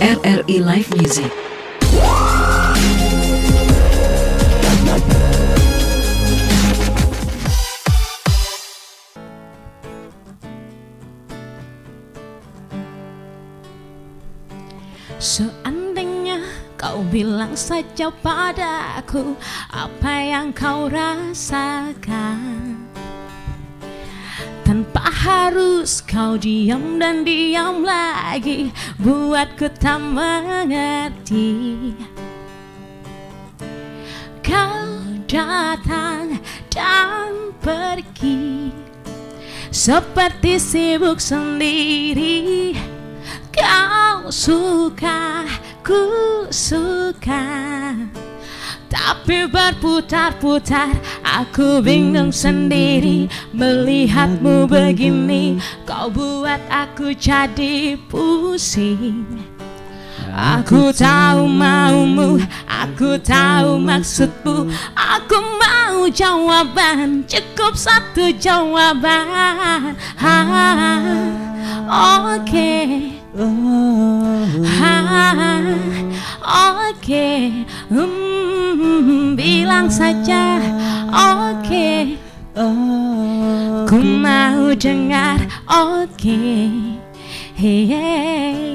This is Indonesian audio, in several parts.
RRI Live Music. Seandainya kau bilang saja padaku apa yang kau rasakan, tanpa harus kau diam dan diam lagi, buatku tak mengerti. Kau datang dan pergi seperti sibuk sendiri. Kau suka, ku suka, tapi berputar-putar aku bingung sendiri. Melihatmu begini, kau buat aku jadi pusing. Aku tahu maumu, aku tahu maksudmu. Aku mau jawaban, cukup satu jawaban. Oke. Oke, bilang saja oke. Ku mau dengar oke. Hey.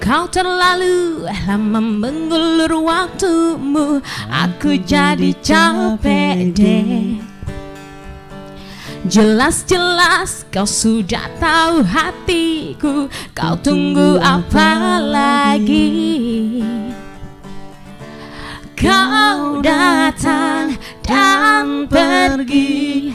Kau terlalu lama mengulur waktumu, aku jadi capek deh. Jelas-jelas kau sudah tahu hatiku, kau tunggu apa lagi? Kau datang dan pergi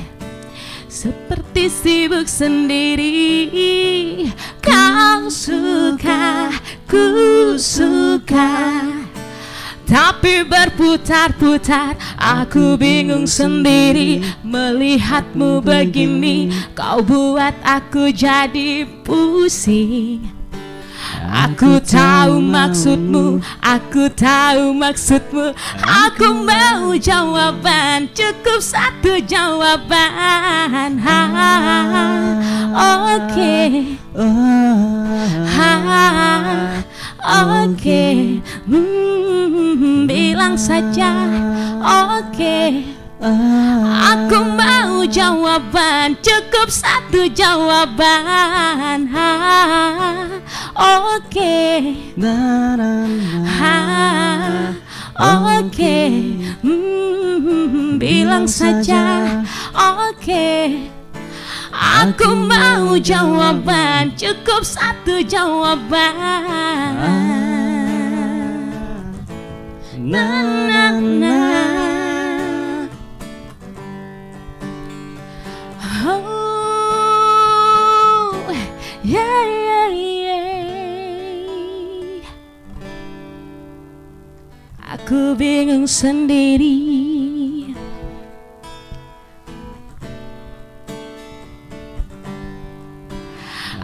seperti sibuk sendiri. Kau suka, ku suka, tapi berputar-putar aku bingung sendiri. Melihatmu begini, kau buat aku jadi pusing. Aku tahu maksudmu, aku tahu maksudmu. Aku mau jawaban, cukup satu jawaban. Oke. Oke. Bilang saja oke. Aku mau jawaban, cukup satu jawaban. Oke. Oke. Bilang saja oke. Aku mau jawaban, cukup satu jawaban. Na na na. Oh, yeah, yeah, yeah. Aku bingung sendiri.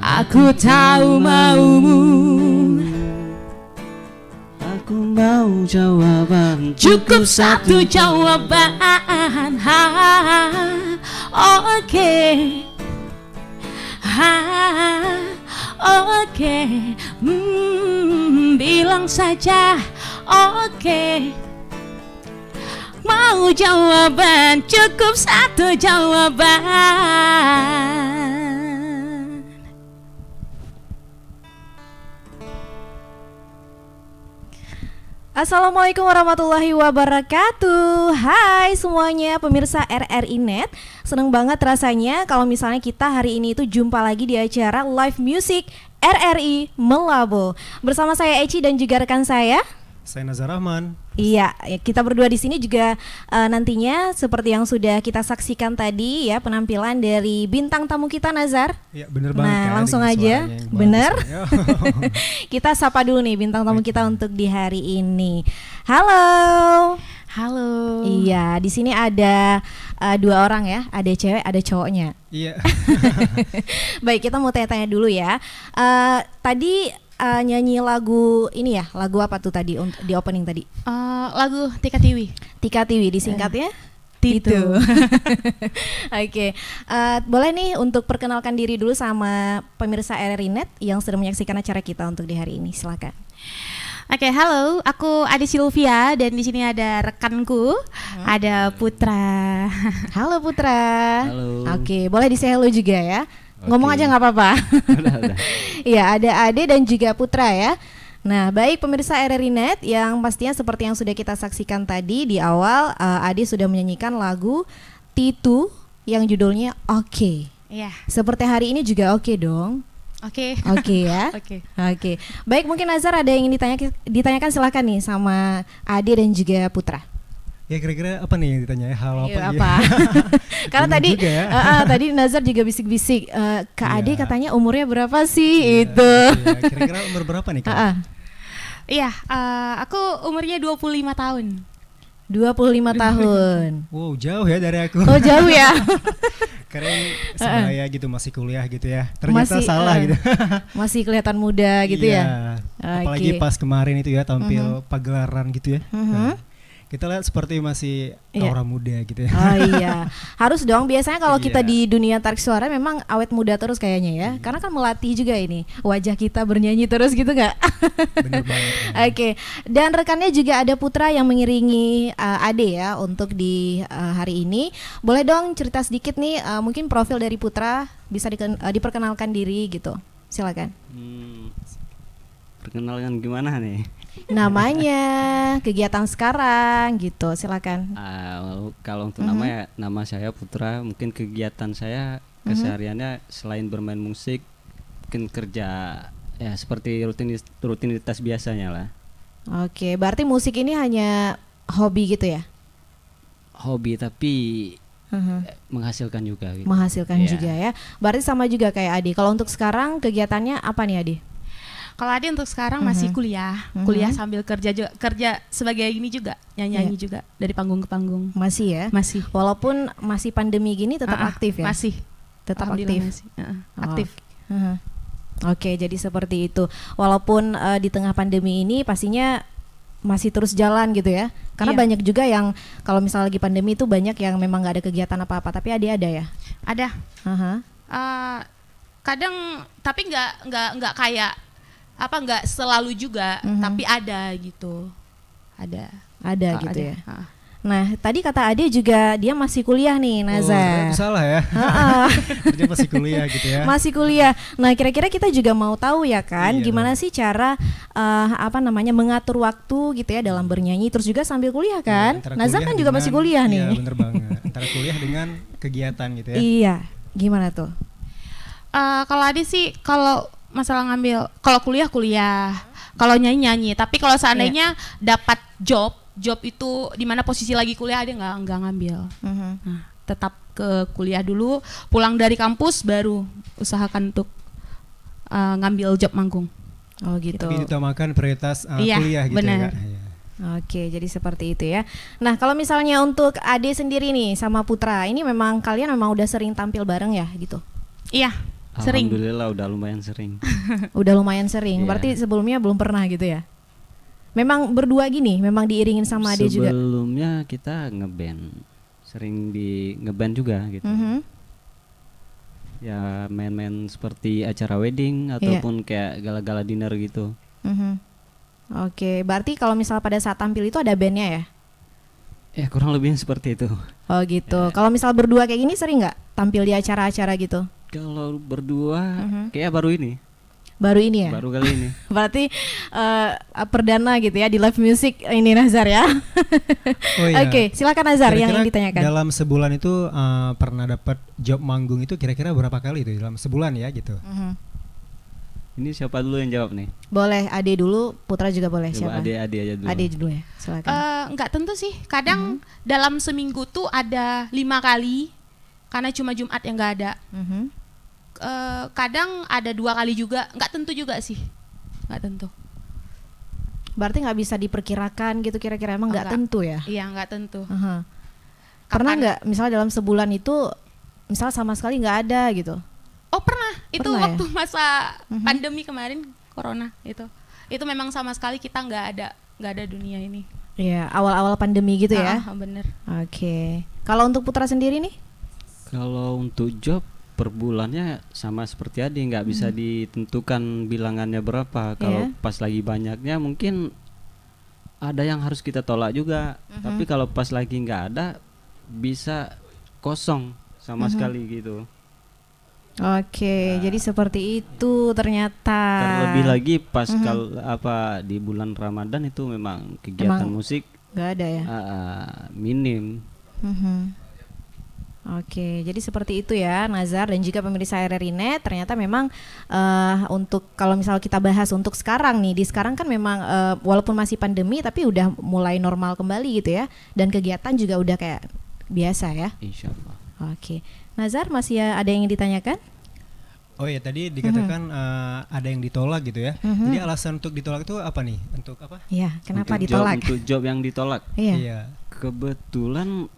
Aku tahu maumu, aku mau jawaban, cukup satu jawaban. Oke. Oke. Bilang saja oke. Mau jawaban, cukup satu jawaban. Assalamualaikum warahmatullahi wabarakatuh. Hai semuanya pemirsa RRI Net. Seneng banget rasanya kalau misalnya kita hari ini itu jumpa lagi di acara Live Music RRI Melabo. Bersama saya Eci dan juga rekan saya Nazar Rahman. Iya, kita berdua di sini juga nantinya seperti yang sudah kita saksikan tadi ya, penampilan dari bintang tamu kita Nazar. Iya, bener banget. Nah, ya, langsung aja. Bener. Kita sapa dulu nih bintang tamu kita untuk di hari ini. Halo. Halo. Iya, di sini ada dua orang ya, ada cewek, ada cowoknya. Iya. Baik, kita mau tanya-tanya dulu ya. Tadi nyanyi lagu ini ya, lagu apa tuh tadi di opening tadi? Lagu Tika Tiwi. Tika Tiwi disingkatnya? Titu. Oke, boleh nih untuk perkenalkan diri dulu sama pemirsa RRI Net yang sedang menyaksikan acara kita untuk di hari ini. Silakan. Oke, halo, aku Adi Silvia dan di sini ada rekanku, ada Putra. Halo Putra. Halo. Oke, boleh di-say hello juga ya. Oke. Ngomong aja nggak apa-apa. Udah. Iya, ada Ade dan juga Putra ya. Nah, baik pemirsa RRI Net yang pastinya seperti yang sudah kita saksikan tadi di awal, Ade sudah menyanyikan lagu Titu yang judulnya Oke. Iya, Seperti hari ini juga oke dong. oke. Oke ya. Oke. Oke. Baik, mungkin Nazar ada yang ingin ditanyakan silakan nih sama Ade dan juga Putra. Ya kira-kira apa nih yang ditanya ya? Hal Ayo, apa? apa? Karena Bingung tadi juga ya. tadi Nazar juga bisik-bisik Kak Ade Iya. katanya umurnya berapa sih Iya, itu. iya. Kira-kira umur berapa nih Kak? Iya, aku umurnya 25 tahun. 25 tahun. Wow, jauh ya dari aku. Oh, jauh ya. Keren sebaya gitu, masih kuliah gitu ya. Ternyata Masih, salah gitu. Masih kelihatan muda gitu Iya. ya. Apalagi Oke. pas kemarin itu ya tampil pagelaran gitu ya. Mhm. Nah, kita lihat seperti masih Iya. aura muda gitu ya. Oh iya, harus dong. Biasanya kalau kita Iya. di dunia tarik suara memang awet muda terus kayaknya ya. Karena kan melatih juga ini wajah kita bernyanyi terus gitu nggak? Bener banget. Ya. Oke, dan rekannya juga ada Putra yang mengiringi Ade ya untuk di hari ini. Boleh dong cerita sedikit nih, mungkin profil dari Putra bisa diperkenalkan diri gitu. Silakan. Perkenalkan gimana nih? Namanya, kegiatan sekarang gitu. Silakan. Kalau untuk nama saya Putra. Mungkin kegiatan saya kesehariannya selain bermain musik, mungkin kerja ya seperti rutinitas biasanya lah. Oke, berarti musik ini hanya hobi gitu ya? Hobi tapi Mhm. menghasilkan juga gitu. Menghasilkan Iya. juga ya. Berarti sama juga kayak Adi. Kalau untuk sekarang kegiatannya apa nih Adi? Kalau Ade untuk sekarang masih kuliah, kuliah sambil kerja juga, kerja sebagai ini juga, nyanyi juga dari panggung ke panggung. Masih ya? Masih. Walaupun masih pandemi gini tetap aktif ya? Masih. Tetap Alhamdulillah aktif. masih, aktif. Mhm. Oke, jadi seperti itu. Walaupun di tengah pandemi ini pastinya masih terus jalan gitu ya. Karena Iya. banyak juga yang kalau misalnya lagi pandemi itu banyak yang memang nggak ada kegiatan apa-apa. Tapi ada ya. Ada. Aha. Kadang tapi nggak kayak apa nggak selalu juga, tapi ada gitu. Ada. Ada Oh, gitu ada. ya. Nah, tadi kata Ade juga dia masih kuliah nih, Nazar. Oh, salah ya. Heeh. Dia masih kuliah gitu ya. Masih kuliah. Nah, kira-kira kita juga mau tahu ya kan, Iya gimana dong. sih cara mengatur waktu gitu ya dalam bernyanyi, terus juga sambil kuliah kan? Antara Nazar kuliah kan juga dengan- masih kuliah nih. Iya, bener banget. Antara kuliah dengan kegiatan gitu ya. Iya, gimana tuh? Kalau Ade sih kalau masalah kalau kuliah, kalau nyanyi. Tapi kalau seandainya dapat job itu di mana posisi lagi kuliah Ade nggak ngambil. Nah, tetap ke kuliah dulu, pulang dari kampus baru usahakan untuk ngambil job manggung. Oh gitu. Tapi diutamakan prioritas Iya, kuliah gitu benar. ya Kak. Iya. Oke, jadi seperti itu ya. Nah, kalau misalnya untuk Ade sendiri nih sama Putra, ini memang kalian memang udah sering tampil bareng ya gitu? Iya, sering. Alhamdulillah udah lumayan sering. Udah lumayan sering. Iya. Berarti sebelumnya belum pernah gitu ya? Memang berdua gini, memang diiringin sama Ade juga. Sebelumnya kita ngeband, sering di ngeband juga gitu. Mhm. Ya main-main seperti acara wedding ataupun kayak gala-gala dinner gitu. Mhm. Oke, berarti kalau misal pada saat tampil itu ada bandnya ya? Ya kurang lebih seperti itu. Oh gitu. Kalau misal berdua kayak gini sering nggak tampil di acara-acara gitu? Kalau berdua kayak baru ini, Baru ini ya? baru kali ini. Berarti perdana gitu ya di live music ini Nazar ya? Oh iya. Oke, silakan Nazar yang Kira-kira ditanyakan. dalam sebulan itu pernah dapat job manggung itu kira-kira berapa kali itu dalam sebulan ya gitu? Mhm. Ini siapa dulu yang jawab nih? Boleh Ade dulu, Putra juga boleh. Coba Siapa? Ade aja dulu. Ade dulu ya, silakan. Nggak tentu sih. Kadang dalam seminggu tuh ada 5 kali, karena cuma Jumat yang nggak ada. Mhm. Kadang ada 2 kali juga, nggak tentu juga sih, nggak tentu. Berarti nggak bisa diperkirakan gitu kira-kira, emang nggak Enggak. tentu ya? Iya, nggak tentu. Aha. Pernah nggak misalnya dalam sebulan itu misal sama sekali nggak ada gitu? Oh pernah, itu Pernah ya? waktu masa pandemi kemarin, corona itu memang sama sekali kita nggak ada dunia ini. Iya, awal-awal pandemi gitu ya. Bener. Oke. Kalau untuk Putra sendiri nih? Kalau untuk job per bulannya sama seperti Adi, nggak bisa ditentukan bilangannya berapa. Kalau pas lagi banyaknya mungkin ada yang harus kita tolak juga. Tapi kalau pas lagi nggak ada, bisa kosong sama sekali gitu. Oke, jadi seperti itu ternyata. Terlebih lagi pas kalau di bulan Ramadan itu memang kegiatan musik nggak ada ya. Minim. Oke, jadi seperti itu ya Nazar dan juga pemirsa RRI.net. Ternyata memang untuk kalau misal kita bahas untuk sekarang nih, di sekarang kan memang walaupun masih pandemi tapi udah mulai normal kembali gitu ya. Dan kegiatan juga udah kayak biasa ya. Insya Allah. Oke, Nazar masih ada yang ditanyakan? Oh ya, tadi dikatakan ada yang ditolak gitu ya. Jadi alasan untuk ditolak itu apa nih? Untuk apa? Iya, kenapa Untuk ditolak? Untuk job yang ditolak. Iya. Kebetulan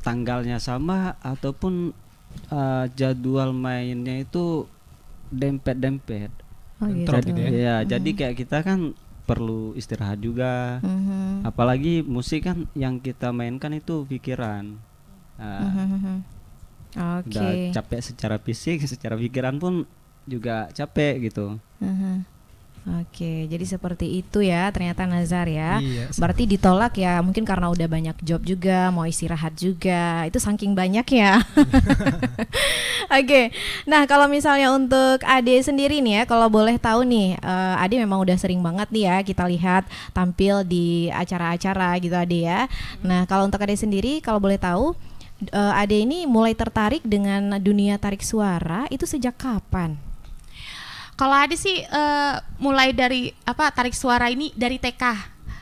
tanggalnya sama ataupun jadwal mainnya itu dempet-dempet. Oh gitu. Bentrok gitu ya. Ya, jadi kayak kita kan perlu istirahat juga. Apalagi musik kan yang kita mainkan itu pikiran. Udah capek secara fisik, secara pikiran pun juga capek gitu. Oke, jadi seperti itu ya ternyata Nazar ya. Iya, berarti ditolak ya mungkin karena udah banyak job juga, mau istirahat juga. Itu saking banyak ya. Oke, nah kalau misalnya untuk Ade sendiri nih ya, kalau boleh tahu nih, Ade memang udah sering banget nih ya kita lihat tampil di acara-acara gitu Ade ya. Nah kalau untuk Ade sendiri, kalau boleh tahu, Ade ini mulai tertarik dengan dunia tarik suara itu sejak kapan? Kalau Ade sih mulai dari tarik suara ini dari TK.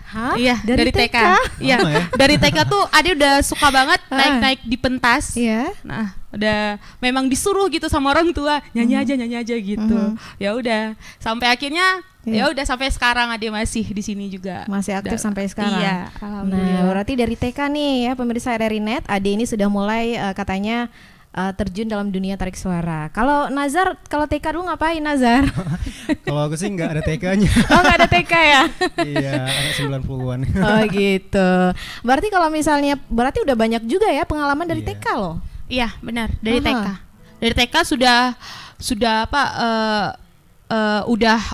Hah? Iya, dari TK. Iya, Lama ya? dari TK tuh Ade udah suka banget naik-naik di pentas. Iya. Nah, udah memang disuruh gitu sama orang tua, nyanyi aja gitu. Ya udah, sampai akhirnya ya udah sampai sekarang Ade masih di sini juga. Masih aktif sampai sekarang. Iya, Nah, alhamdulillah. berarti dari TK nih ya pemirsa RRI.net, Ade ini sudah mulai katanya terjun dalam dunia tarik suara. Kalau Nazar, kalau TK dulu ngapain Nazar? Kalau aku sih nggak ada TK-nya. Oh nggak ada TK ya? Iya, anak 90-an. Oh gitu. Berarti kalau misalnya, berarti udah banyak juga ya pengalaman dari Iya. TK loh. Iya, benar, dari Aha. TK. Dari TK sudah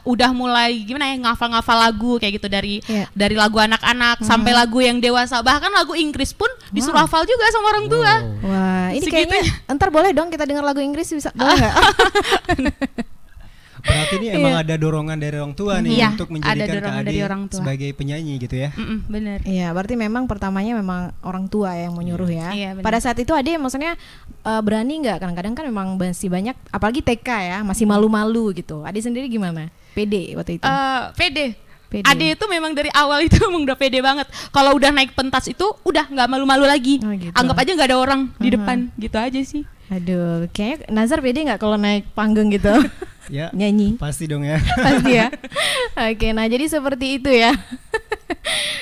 udah mulai gimana ya, ngafal-ngafal lagu kayak gitu dari lagu anak-anak sampai lagu yang dewasa, bahkan lagu Inggris pun disuruh hafal juga sama orang tua. Wow. Wah, ini Segitunya. kayaknya ntar boleh dong kita dengar lagu Inggris, bisa boleh nggak? Berarti ini emang ada dorongan dari orang tua nih Iya, untuk ada menjadikan Kak dorongan Ade dari orang tua. sebagai penyanyi gitu ya. Bener. Iya, berarti memang pertamanya memang orang tua yang menyuruh ya. Iya, benar. Pada saat itu Ade maksudnya berani nggak? Kadang-kadang kan memang masih banyak, apalagi TK ya, masih malu-malu gitu. Ade sendiri gimana? Pede waktu itu? Pede. Pede. Ade itu memang dari awal itu emang udah pede banget. Kalau udah naik pentas itu udah nggak malu-malu lagi. Oh, gitu. Anggap aja nggak ada orang di depan, gitu aja sih. Aduh, kayaknya Nazar pede nggak kalau naik panggung gitu? Ya, Nyanyi? pasti dong ya. Pasti ya. Oke, nah jadi seperti itu ya.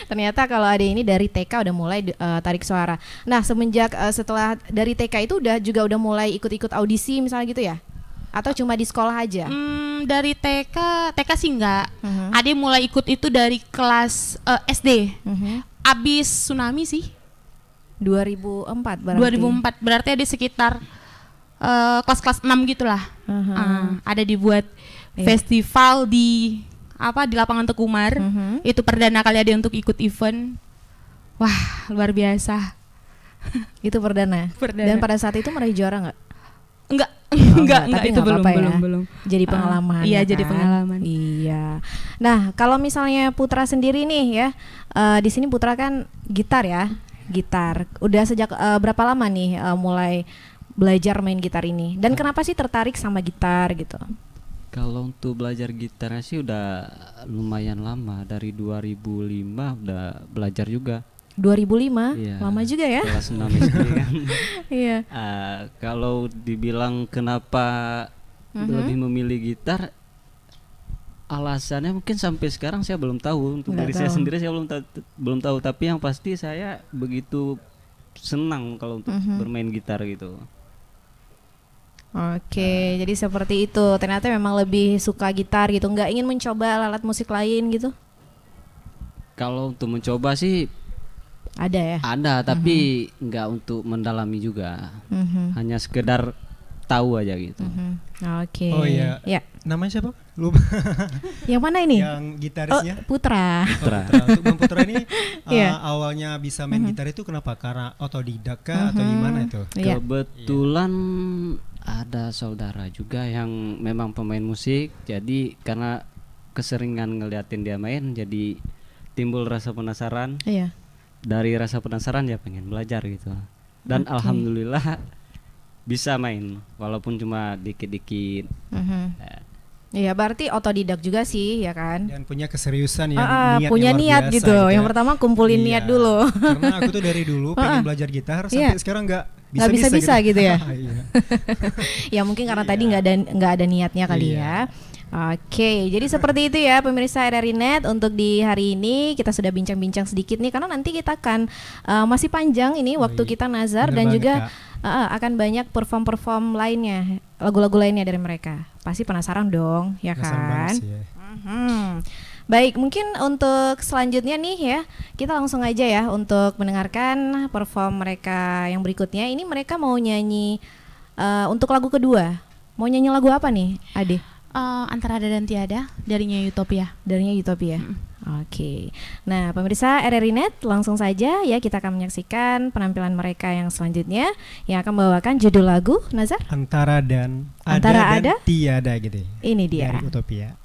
Ternyata kalau Ade ini dari TK udah mulai tarik suara. Nah, semenjak setelah dari TK itu udah mulai ikut-ikut audisi misalnya gitu ya? Atau cuma di sekolah aja? Dari TK sih enggak. Ade mulai ikut itu dari kelas SD. Abis tsunami sih. 2004 berarti. 2004 berarti ada sekitar kelas-kelas 6 gitulah. Ada dibuat festival di lapangan Tekumar. Itu perdana kali ada untuk ikut event. Wah, luar biasa. Itu perdana. Dan pada saat itu meraih juara nggak? Enggak, tapi itu nggak belum, apa-apa ya. belum. Jadi pengalaman. Iya, ya jadi kan? pengalaman. Iya. Nah, kalau misalnya Putra sendiri nih ya, di sini Putra kan gitar ya, gitar. Udah sejak berapa lama nih mulai belajar main gitar ini? Dan kenapa sih tertarik sama gitar gitu? Kalau untuk belajar gitarnya sih udah lumayan lama, dari 2005 udah belajar juga. 2005, Iya, lama juga ya? Kelas 6 SD kan. Iya. Kalau dibilang kenapa lebih memilih gitar, alasannya mungkin sampai sekarang saya belum tahu. Untuk Nggak diri saya tahu. sendiri saya belum tahu. Tapi yang pasti saya begitu senang kalau untuk bermain gitar gitu. Oke, jadi seperti itu. Ternyata memang lebih suka gitar gitu, nggak ingin mencoba alat musik lain gitu? Kalau untuk mencoba sih Ada ya? ada, tapi nggak untuk mendalami juga. Hanya sekedar tahu aja gitu. Oke. Oh iya. Ya. Namanya siapa? Lupa. Yang mana ini? Yang gitarisnya. Putra. Putra. Untuk Bang Putra ini Iya. awalnya bisa main gitar itu kenapa? Karena otodidak kah atau gimana itu? Iya. Kebetulan ada saudara juga yang memang pemain musik, jadi karena keseringan ngeliatin dia main, jadi timbul rasa penasaran. Iya. Dari rasa penasaran ya pengen belajar gitu. Dan alhamdulillah bisa main walaupun cuma dikit-dikit. Iya, berarti otodidak juga sih, ya kan? Dan punya keseriusan yang niatnya punya luar niat biasa gitu. ya. Yang pertama kumpulin Iya. niat dulu. Karena aku tuh dari dulu pengen belajar gitar sampai sekarang nggak bisa gitu ya. Iya. Ya mungkin karena tadi nggak ada niatnya kali ya. Oke, jadi seperti itu ya pemirsa RRI Net. Untuk di hari ini kita sudah bincang-bincang sedikit nih, karena nanti kita akan masih panjang ini waktu kita Nazar, Bener dan banget, juga Kak. akan banyak perform lainnya, lagu-lagu lainnya dari mereka. Pasti penasaran dong, ya Penasaran kan? banget sih ya. Baik, mungkin untuk selanjutnya nih ya, kita langsung aja ya untuk mendengarkan perform mereka yang berikutnya. Ini mereka mau nyanyi untuk lagu kedua. Mau nyanyi lagu apa nih, Ade? Antara Ada dan Tiada darinya Utopia. Darinya Utopia. Oke. Nah, pemirsa RRI Net, langsung saja ya kita akan menyaksikan penampilan mereka yang selanjutnya yang akan membawakan judul lagu, Nazar. Antara dan tiada gitu. Ini dia. Dari Utopia.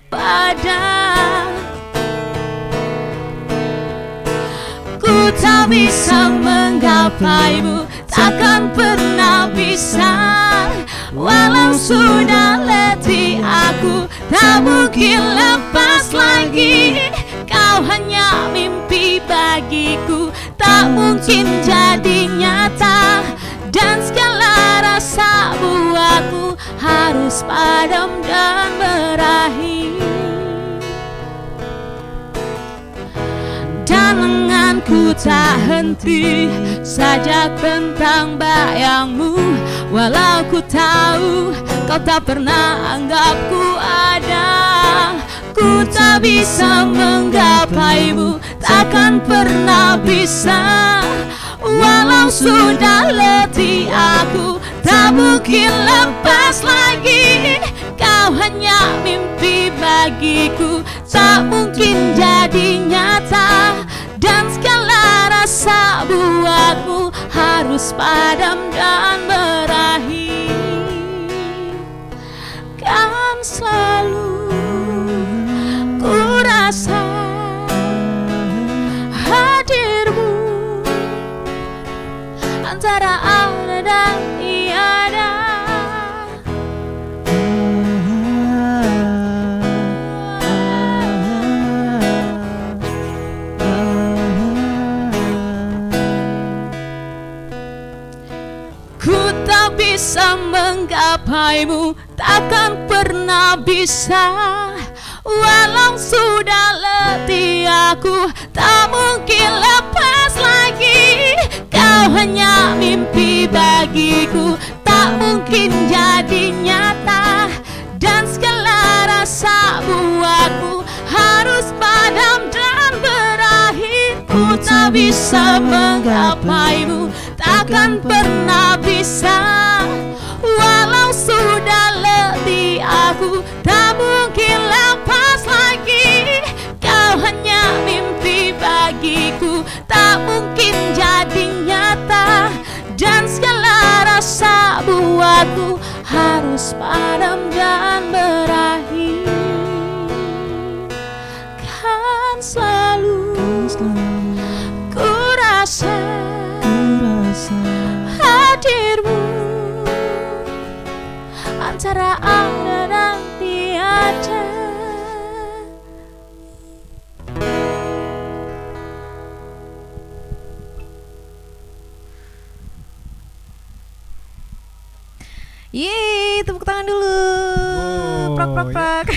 Pada ku tak bisa menggapaimu, takkan pernah bisa. Walau sudah letih aku, tak mungkin lepas lagi. Kau hanya mimpi bagiku, tak mungkin jadi nyata. Dan segala rasa buatku harus padam dan berakhir. Dan lenganku tak henti saja tentang bayangmu. Walau ku tahu kau tak pernah anggapku ada. Ku tak bisa menggapaimu, takkan pernah bisa. Walau sudah letih aku, tak mungkin lepas lagi. Kau hanya mimpi bagiku, tak mungkin jadi nyata. Dan segala rasa buatmu harus padam dan berakhir. Kan selalu ku rasa hadirmu antara ada dan tiada. Ku tak bisa menggapaimu, takkan pernah bisa. Walau sudah letih aku, tak mungkin lepas lagi. Kau hanya mimpi bagiku, tak mungkin jadi nyata. Dan segala rasa buatku harus padam dan berakhir. Ku tak bisa menggapaimu, takkan pernah bisa. Walau sudah letih aku, tak mungkin lepas lagi. Kau hanya mimpi bagiku, tak mungkin jadi nyata. Dan segala rasa buatku harus padam dan berakhir. Kan selalu ku rasa hadirmu antara ada dan tiada. Yeay, tepuk tangan dulu. Prok prok prok.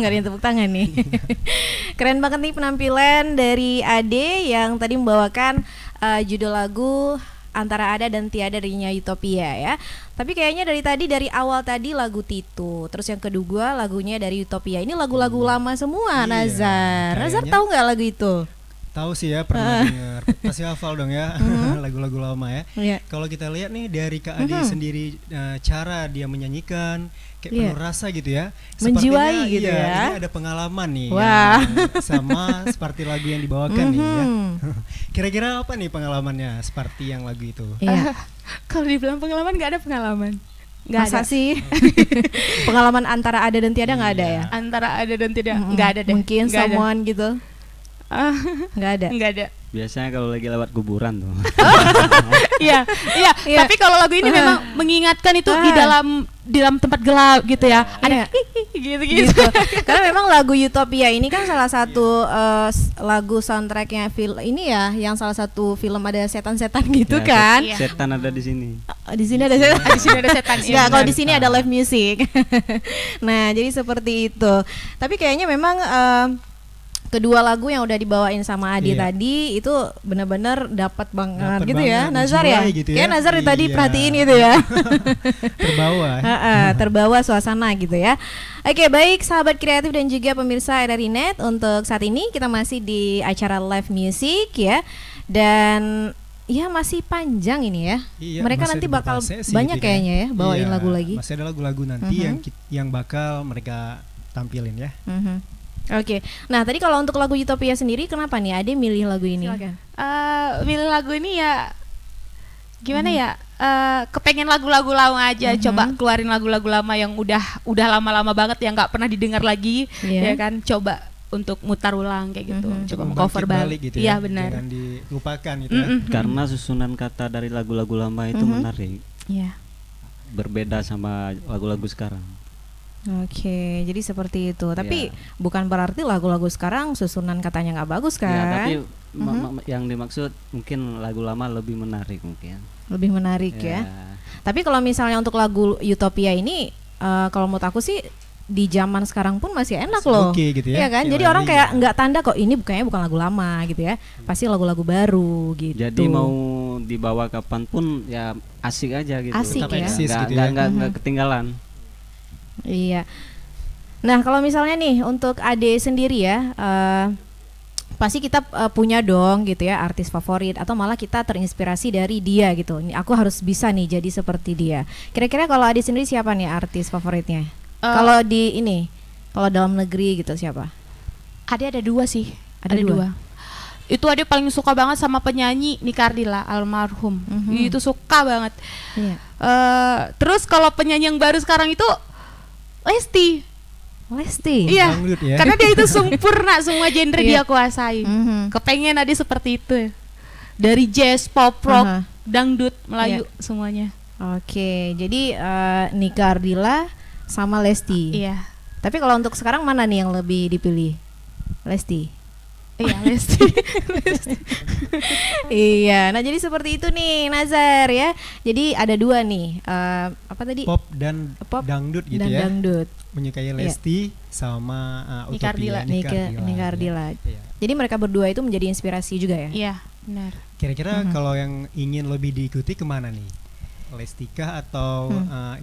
Nggak ada yang tepuk tangan nih. Keren banget nih penampilan dari Ade yang tadi membawakan judul lagu Antara Ada dan Tiada darinya Utopia ya. Tapi kayaknya dari awal tadi lagu Titu, terus yang kedua lagunya dari Utopia. Ini lagu-lagu lama semua, Iya, Nazar. Nazar kayaknya. tahu nggak lagu itu? Tahu sih ya, pernah dengar. Pasti hafal dong ya lagu-lagu lama ya. Iya. Kalau kita lihat nih dari Kak Ade sendiri, cara dia menyanyikan kayak penuh rasa gitu ya. Menjiwai gitu iya, ya. Ini ada pengalaman nih Wah. yang sama seperti lagu yang dibawakan nih ya. Kira-kira apa nih pengalamannya seperti yang lagu itu? Iya. Kalau dibilang pengalaman nggak ada pengalaman. Nggak Masa ada. sih? Pengalaman antara ada dan tiada nggak ada ya? Antara ada dan tidak nggak ada deh. Mungkin Nggak ada. someone gitu. Nggak ada. Nggak ada. Biasanya kalau lagi lewat kuburan tuh. Iya, iya. Iya. Tapi kalau lagu ini memang mengingatkan itu di dalam tempat gelap gitu ya. Ada gitu-gitu. Gitu. Karena memang lagu Utopia ini kan salah satu lagu soundtracknya film ini ya, yang salah satu film ada setan-setan gitu Ya, kan. Iya. Setan ada di sini. Di sini ada setan. Di sini ada setan. Enggak, kalau di sini ada live music. Nah, jadi seperti itu. Tapi kayaknya memang kedua lagu yang udah dibawain sama Adi Iya. tadi itu benar-benar dapat banget Dapat gitu ya, banget, Nazar ya. menjiwai gitu ya. Kayak Nazar tadi Iya. perhatiin gitu ya. Terbawa. Terbawa suasana gitu ya. Oke, baik sahabat kreatif dan juga pemirsa RRI Net, untuk saat ini kita masih di acara live music ya. Dan ya masih panjang ini ya. Iya, Mereka masih nanti ada bakal beberapa sesi banyak gitu kayaknya ya bawain Iya, lagu lagi. Masih ada lagu-lagu nanti yang bakal mereka tampilin ya. Oke. Nah, tadi kalau untuk lagu Utopia sendiri kenapa nih Ade milih lagu ini? Milih lagu ini ya gimana ya? Kepengen lagu-lagu lama aja, coba keluarin lagu-lagu lama yang udah lama-lama banget yang nggak pernah didengar lagi, Iya. ya kan? Coba untuk mutar ulang kayak gitu, coba cover Bangkit balik. gitu Iya ya. benar. Jangan dilupakan gitu ya. Karena susunan kata dari lagu-lagu lama itu menarik. Iya. Berbeda sama lagu-lagu sekarang. Oke, jadi seperti itu. Tapi bukan berarti lagu-lagu sekarang susunan katanya nggak bagus kan? Ya, tapi yang dimaksud mungkin lagu lama lebih menarik mungkin. Lebih menarik ya. Tapi kalau misalnya untuk lagu Utopia ini, kalau menurut aku sih di zaman sekarang pun masih enak loh. Oke gitu ya. Iya kan? Yang Jadi lain orang iya. kayak nggak tanda kok ini bukannya bukan lagu lama gitu ya. Pasti lagu-lagu baru gitu. Jadi mau dibawa kapanpun ya asik aja gitu. Asik Tetap ya. eksis gitu ya. Nggak ketinggalan. Iya. Nah, kalau misalnya nih untuk Ade sendiri ya, pasti kita punya dong gitu ya artis favorit atau malah kita terinspirasi dari dia gitu. Ini aku harus bisa nih jadi seperti dia. Kira-kira kalau Ade sendiri siapa nih artis favoritnya? Kalau di ini, kalau dalam negeri gitu siapa? Ada dua sih. Ada dua. Itu Ade paling suka banget sama penyanyi Nika Ardila almarhum. Itu suka banget. Iya. Terus kalau penyanyi yang baru sekarang itu Lesti. Iya. Dangdut ya. Karena dia itu sempurna, semua genre Iya. dia kuasai. Kepengen Ade seperti itu. Dari jazz, pop rock, dangdut, Melayu semuanya. Oke, jadi Nika Ardila sama Lesti. Iya. Tapi kalau untuk sekarang mana nih yang lebih dipilih? Lesti. Iya, Lesti. Iya, nah jadi seperti itu nih Nazar ya. Jadi ada dua nih, apa tadi? Pop dan Pop dangdut gitu dan ya. dangdut. Menyukai Lesti sama Nika Ardila. Utopia. Nika Ardila. Iya. Jadi mereka berdua itu menjadi inspirasi juga ya. Iya, benar. Kira-kira kalau yang ingin lebih diikuti kemana nih? Lestika atau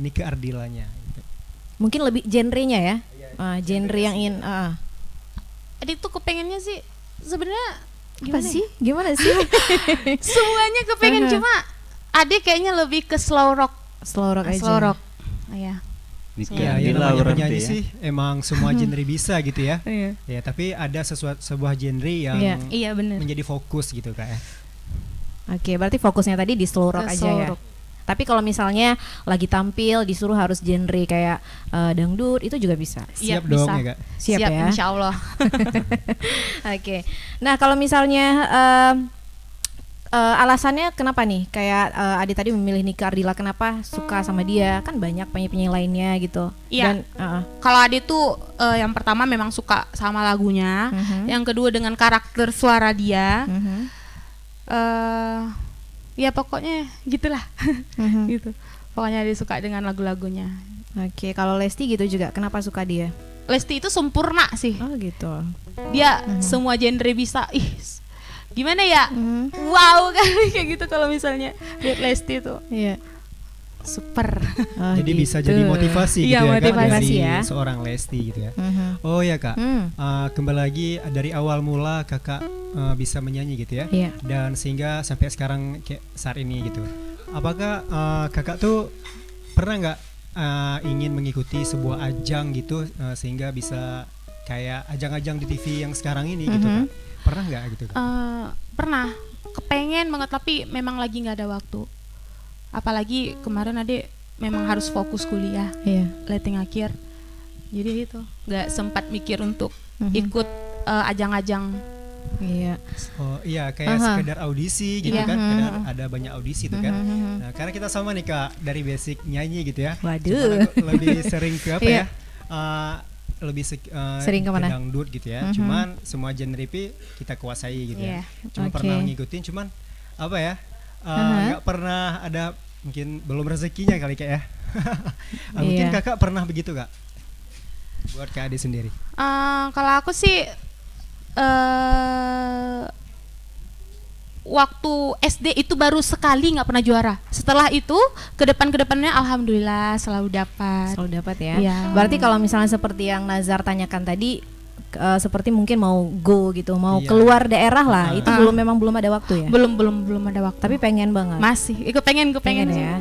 Nika Ardilanya? Gitu. Mungkin lebih genrenya ya. Genre yang ingin Adik tuh kepengennya sih sebenarnya apa sih? Gimana sih? semuanya kepengen, cuma Adik kayaknya lebih ke slow rock. Slow rock aja. Slow rock. Iya. Nika Ya, yang Ardila namanya berarti penyanyi ya. sih emang semua genre bisa gitu ya. Iya. Ya, tapi ada sebuah genre yang Iya, benar. menjadi fokus gitu Kak ya. Oke, berarti fokusnya tadi di slow rock aja Slow ya. rock. Tapi kalau misalnya lagi tampil disuruh harus genre kayak dangdut itu juga bisa. Iya, Siap dong bisa. ya Kak. Siap ya. Insya Allah. Oke. Nah, kalau misalnya alasannya kenapa nih? Kayak Adi tadi memilih Nika Ardila, kenapa suka sama dia? Kan banyak penyanyi-penyanyi lainnya gitu. Iya. Dan Kalau Ade tuh yang pertama memang suka sama lagunya, yang kedua dengan karakter suara dia. Ya pokoknya gitulah. Gitu. Pokoknya Ade suka dengan lagu-lagunya. Oke, kalau Lesti gitu juga. Kenapa suka dia? Lesti itu sempurna sih. Oh, gitu. Dia semua genre bisa. Ih, gimana ya? Wow kan kayak gitu kalau misalnya lihat Lesti tuh. Iya. super. Oh, Jadi gitu. bisa jadi motivasi Iya, gitu ya Kak motivasi dari ya. seorang Lesti gitu ya. Mhm. Oh ya Kak, Hmm. kembali lagi dari awal mula Kakak bisa menyanyi gitu ya. Iya. Dan sehingga sampai sekarang kayak saat ini gitu. Apakah Kakak tuh pernah nggak ingin mengikuti sebuah ajang gitu sehingga bisa kayak ajang-ajang di TV yang sekarang ini gitu Kak? Pernah nggak gitu Kak? Pernah, kepengen banget tapi memang lagi nggak ada waktu. Apalagi kemarin Ade memang harus fokus kuliah, Iya. letting akhir. Jadi itu nggak sempat mikir untuk Mhm. ikut ajang-ajang. Iya. Oh iya kayak Aha. sekedar audisi gitu Iya. kan, kadang ada banyak audisi tuh kan. Mhm. Nah, karena kita sama nih Kak dari basic nyanyi gitu ya. Waduh. Cuman aku lebih sering ke apa Iya. ya? Lebih Sering kemana? ke dangdut gitu ya. Mhm. Cuman semua genre kita kuasai gitu Iya. ya. Cuma Oke. pernah ngikutin, cuman apa ya? Aha. Nggak pernah ada, mungkin belum rezekinya kali Kak ya. Mungkin Iya. Kakak pernah begitu Kak? Buat Kak Ade sendiri. Kalau aku sih waktu SD itu baru sekali nggak pernah juara. Setelah itu kedepannya alhamdulillah selalu dapat. Selalu dapat ya. Iya. Berarti kalau misalnya seperti yang Nazar tanyakan tadi, seperti mungkin mau go gitu, mau Iya. keluar daerah lah, itu Ah. memang belum ada waktu ya. Belum ada waktu. Tapi pengen banget. Masih, pengen Pengen sih. ya.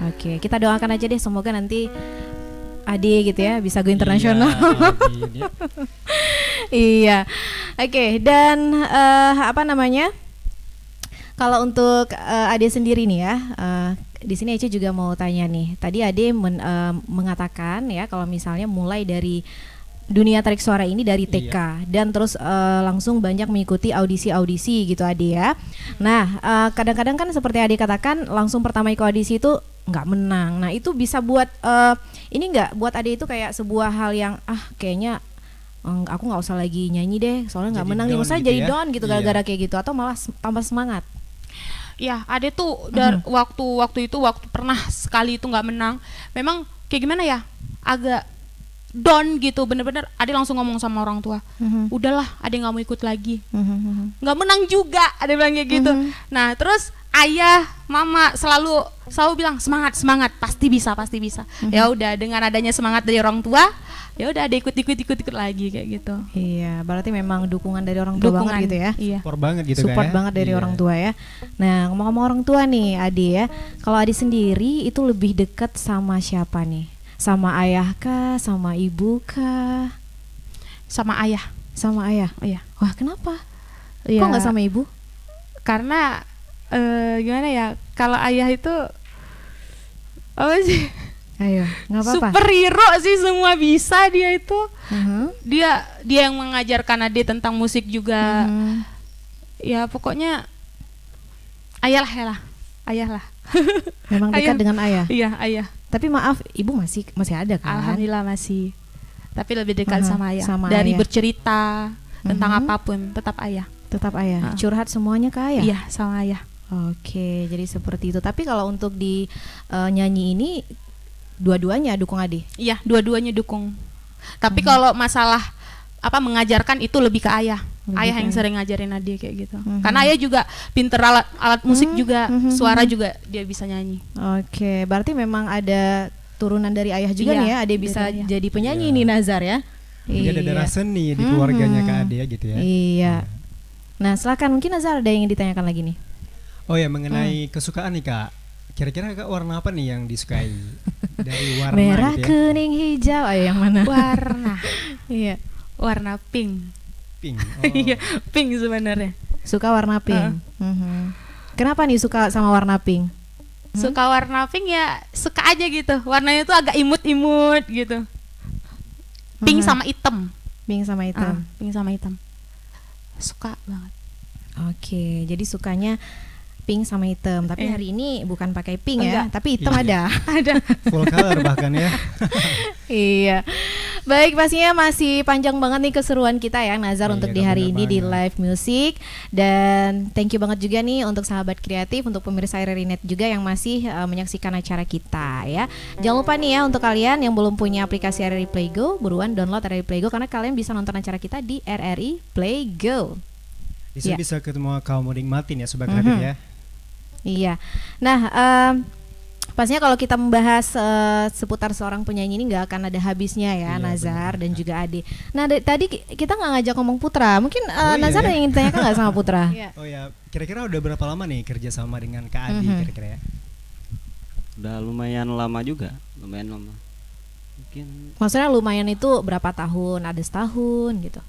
Oke, kita doakan aja deh, semoga nanti Ade gitu ya bisa go internasional. Iya, amin, ya. Iya. Oke, dan apa namanya? Kalau untuk Ade sendiri nih ya, di sini Ece juga mau tanya nih. Tadi Ade mengatakan ya kalau misalnya mulai dari dunia tarik suara ini dari TK dan terus langsung banyak mengikuti audisi-audisi gitu Ade ya. Nah, kadang-kadang kan seperti Ade katakan langsung pertama ikut audisi itu nggak menang. Nah, itu bisa buat ini nggak buat Ade itu kayak sebuah hal yang kayaknya aku nggak usah lagi nyanyi deh, soalnya nggak Jadi menang nih, down usah gitu jadi ya? down gitu Iya. gara-gara kayak gitu, atau malah tambah semangat. Ya, Ade tuh dari waktu pernah sekali itu nggak menang. Memang kayak gimana ya? Agak down gitu, bener-bener Ade langsung ngomong sama orang tua. Udahlah, Ade nggak mau ikut lagi. Nggak menang juga, Ade bilang kayak gitu. Nah, terus ayah, mama selalu bilang semangat, pasti bisa. Ya udah, dengan adanya semangat dari orang tua, ya udah Ade ikut lagi kayak gitu. Iya, berarti memang dukungan dari orang tua banget gitu ya. Iya. Support banget gitu Support Kak ya. banget dari Iya. orang tua ya. Nah, ngomong-ngomong orang tua nih Ade ya, kalau Ade sendiri itu lebih dekat sama siapa nih? Sama ayah kah, sama ibu kah? Sama ayah. Sama ayah. Iya. Wah, kenapa? Iya. Kok nggak sama ibu? Karena gimana ya? Kalau ayah itu apa sih? Ayo, nggak apa-apa. Superhero sih, semua bisa dia itu. Mhm. Dia yang mengajarkan Ade tentang musik juga. Mhm. Ya pokoknya ayah lah. Memang dekat Ayah. dengan ayah. Iya, ayah. Tapi maaf, ibu masih ada kan? Alhamdulillah masih. Tapi lebih dekat Aha, sama ayah. sama Dari ayah. bercerita tentang Mhm. apapun tetap ayah. Tetap ayah. Ah. Curhat semuanya ke ayah. Iya, sama ayah. Oke, jadi seperti itu. Tapi kalau untuk di nyanyi ini dua-duanya dukung Ade. Iya, dua-duanya dukung. Tapi kalau masalah mengajarkan itu lebih ke ayah. Lebih Ayah ke yang ayah. sering ngajarin Ade kayak gitu. Mhm. Karena ayah juga pinter alat musik juga, Mhm. suara juga dia bisa nyanyi. Oke, berarti memang ada turunan dari ayah juga Iya, nih ya. Ade dari bisa ayah. jadi penyanyi Iya. nih Nazar ya. Jadi ada darah seni di keluarganya Kak Ade ya gitu ya. Iya. Nah, silakan, mungkin Nazar ada yang ingin ditanyakan lagi nih. Oh ya, mengenai kesukaan nih Kak. Kira-kira Kak warna apa nih yang disukai? Dari warna Merah, gitu ya. kuning, hijau. Ayo yang mana? Warna, Iya. warna pink. Pink. Iya, pink sebenarnya. Suka warna pink. Mhm. Kenapa nih suka sama warna pink? Suka warna pink ya, suka aja gitu. Warnanya tuh agak imut-imut gitu. Pink sama hitam. Pink sama hitam. Pink sama hitam. Suka banget. Oke, jadi sukanya pink sama hitam. Tapi Iya. hari ini bukan pakai pink ya, Enggak. tapi hitam Iya. ada. Full color bahkan ya. Iya. Baik, pastinya masih panjang banget nih keseruan kita ya Nazar Iya, untuk di hari bener ini di banget. live music. Dan thank you banget juga nih untuk sahabat kreatif, untuk pemirsa RRI.net juga yang masih menyaksikan acara kita ya. Jangan lupa nih ya untuk kalian yang belum punya aplikasi RRI Play Go, buruan download RRI Play Go karena kalian bisa nonton acara kita di RRI Play Go. Di sini Iya. bisa ketemu kaum menikmatin ya sobat kreatif ya. Iya. Nah, Pastinya kalau kita membahas seputar seorang penyanyi ini nggak akan ada habisnya ya, Iya, Nazar benar. dan juga Ade. Nah tadi kita nggak ngajak ngomong Putra, mungkin iya Nazar ya? yang ingin ditanyakan nggak sama Putra? Oh ya, kira-kira udah berapa lama nih kerja sama dengan Kak Adi kira-kira ya? Udah lumayan lama juga, lumayan lama. Mungkin Maksudnya lumayan itu berapa tahun? Ada setahun gitu?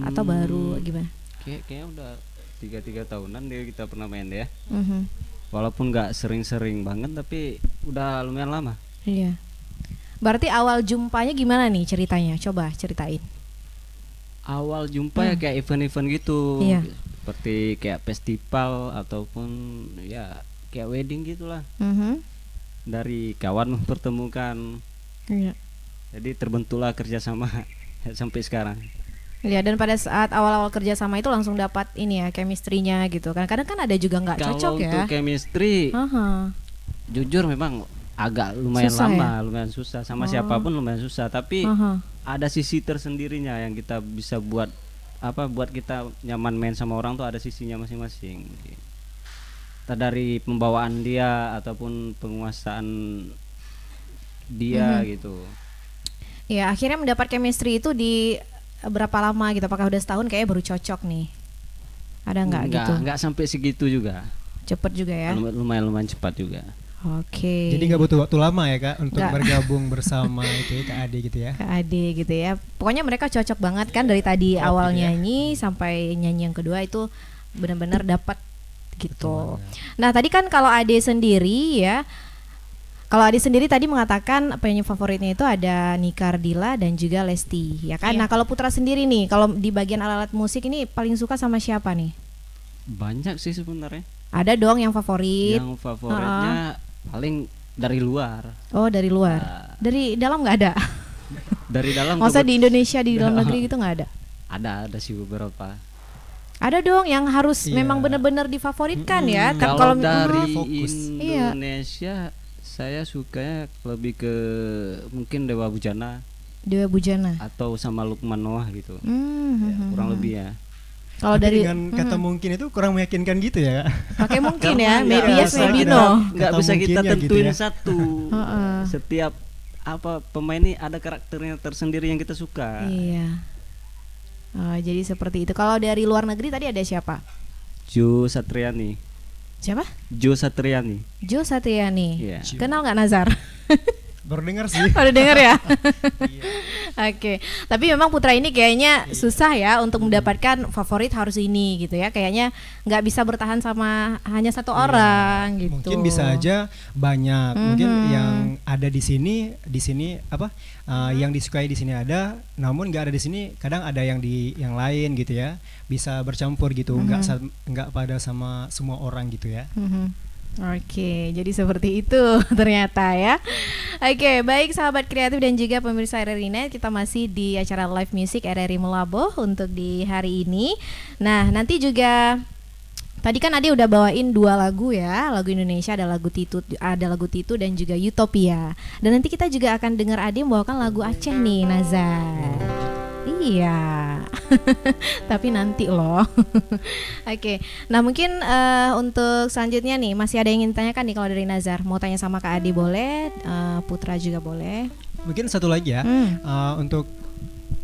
Atau baru gimana? Kayaknya udah 3 tahunan dia kita pernah main ya. Mhm. Walaupun nggak sering-sering banget tapi udah lumayan lama. Iya. Berarti awal jumpanya gimana nih ceritanya? Coba ceritain. Awal jumpa ya kayak event-event gitu. Iya. Seperti kayak festival ataupun ya kayak wedding gitulah. Mhm. Dari kawan mempertemukan. Iya. Jadi terbentuklah kerjasama sampai sekarang. Iya, dan pada saat awal-awal kerja sama itu langsung dapat ini ya chemistry-nya gitu kan. Kadang kan ada juga nggak Kalau cocok ya. untuk chemistry, Aha. jujur memang agak lumayan Susah lama, ya? lumayan susah. Sama siapapun lumayan susah. Tapi Aha. ada sisi tersendirinya yang kita bisa buat buat kita nyaman main sama orang tuh ada sisinya masing-masing. Entah dari pembawaan dia ataupun penguasaan dia gitu. Ya, akhirnya mendapat chemistry itu di berapa lama gitu? Apakah udah setahun kayaknya baru cocok nih? Ada nggak gitu? Enggak sampai segitu juga. Cepet juga ya. Lumayan cepat juga. Oke. Jadi nggak butuh waktu lama ya Kak untuk Nggak. bergabung bersama itu ya, Kak Adi gitu ya? Kak Ade gitu ya. Pokoknya mereka cocok banget kan dari tadi awal nyanyi sampai nyanyi yang kedua itu benar-benar dapat gitu. Nah, tadi kan kalau Ade sendiri ya, kalau Ade sendiri tadi mengatakan penyanyi favoritnya itu ada Nika Ardila dan juga Lesti, ya kan? Iya. Nah, kalau Putra sendiri nih, kalau di bagian alat-alat musik ini paling suka sama siapa nih? Banyak sih sebenarnya. Ada dong yang favorit. Yang favoritnya paling dari luar. Oh, dari luar. Dari dalam nggak ada? Dari dalam Masa di Indonesia di dalam negeri gitu nggak ada? ada sih beberapa. Ada dong yang harus Iya. memang benar-benar difavoritkan ya. Kan Kalau kalau dari fokus. Iya. Indonesia saya sukanya lebih ke mungkin Dewa Bujana Dewa Bujana. atau sama Lukman Noah gitu. Ya, Kurang lebih ya. Kalau Tapi dari dengan kata mungkin itu kurang meyakinkan gitu ya Kak? pakai mungkin ya, Karena maybe nggak yes bisa maybe kita- no. nggak Kata bisa kita mungkinnya gitu tentuin ya. satu. Heeh. Setiap pemain ini ada karakternya tersendiri yang kita suka. Iya. Oh, jadi seperti itu. Kalau dari luar negeri tadi ada siapa? Jo Satriani. Siapa? Jo Satriani. Jo Satriani. Iya. Kenal nggak Nazar? Baru dengar sih. Udah denger ya? Oke. Tapi memang Putra ini kayaknya susah ya untuk mendapatkan favorit harus ini gitu ya. Kayaknya nggak bisa bertahan sama hanya satu orang gitu. Mungkin bisa aja banyak. Mungkin yang ada di sini yang disukai di sini ada, namun nggak ada di sini. Kadang ada yang di yang lain gitu ya. Bisa bercampur gitu. Nggak pada sama semua orang gitu ya. Oke, jadi seperti itu ternyata ya. Oke, baik sahabat kreatif dan juga pemirsa RRI Net, kita masih di acara live music RRI Melaboh untuk di hari ini. Nah, nanti juga tadi kan Ade udah bawain 2 lagu ya, lagu Indonesia ada lagu Titu dan juga Utopia. Dan nanti kita juga akan dengar Ade membawakan lagu Aceh nih, Nazar. Iya, tapi nanti loh. Oke, nah mungkin untuk selanjutnya nih masih ada yang ingin tanyakan nih kalau dari Nazar. Mau tanya sama Kak Adi boleh, Putra juga boleh. Mungkin satu lagi ya. Untuk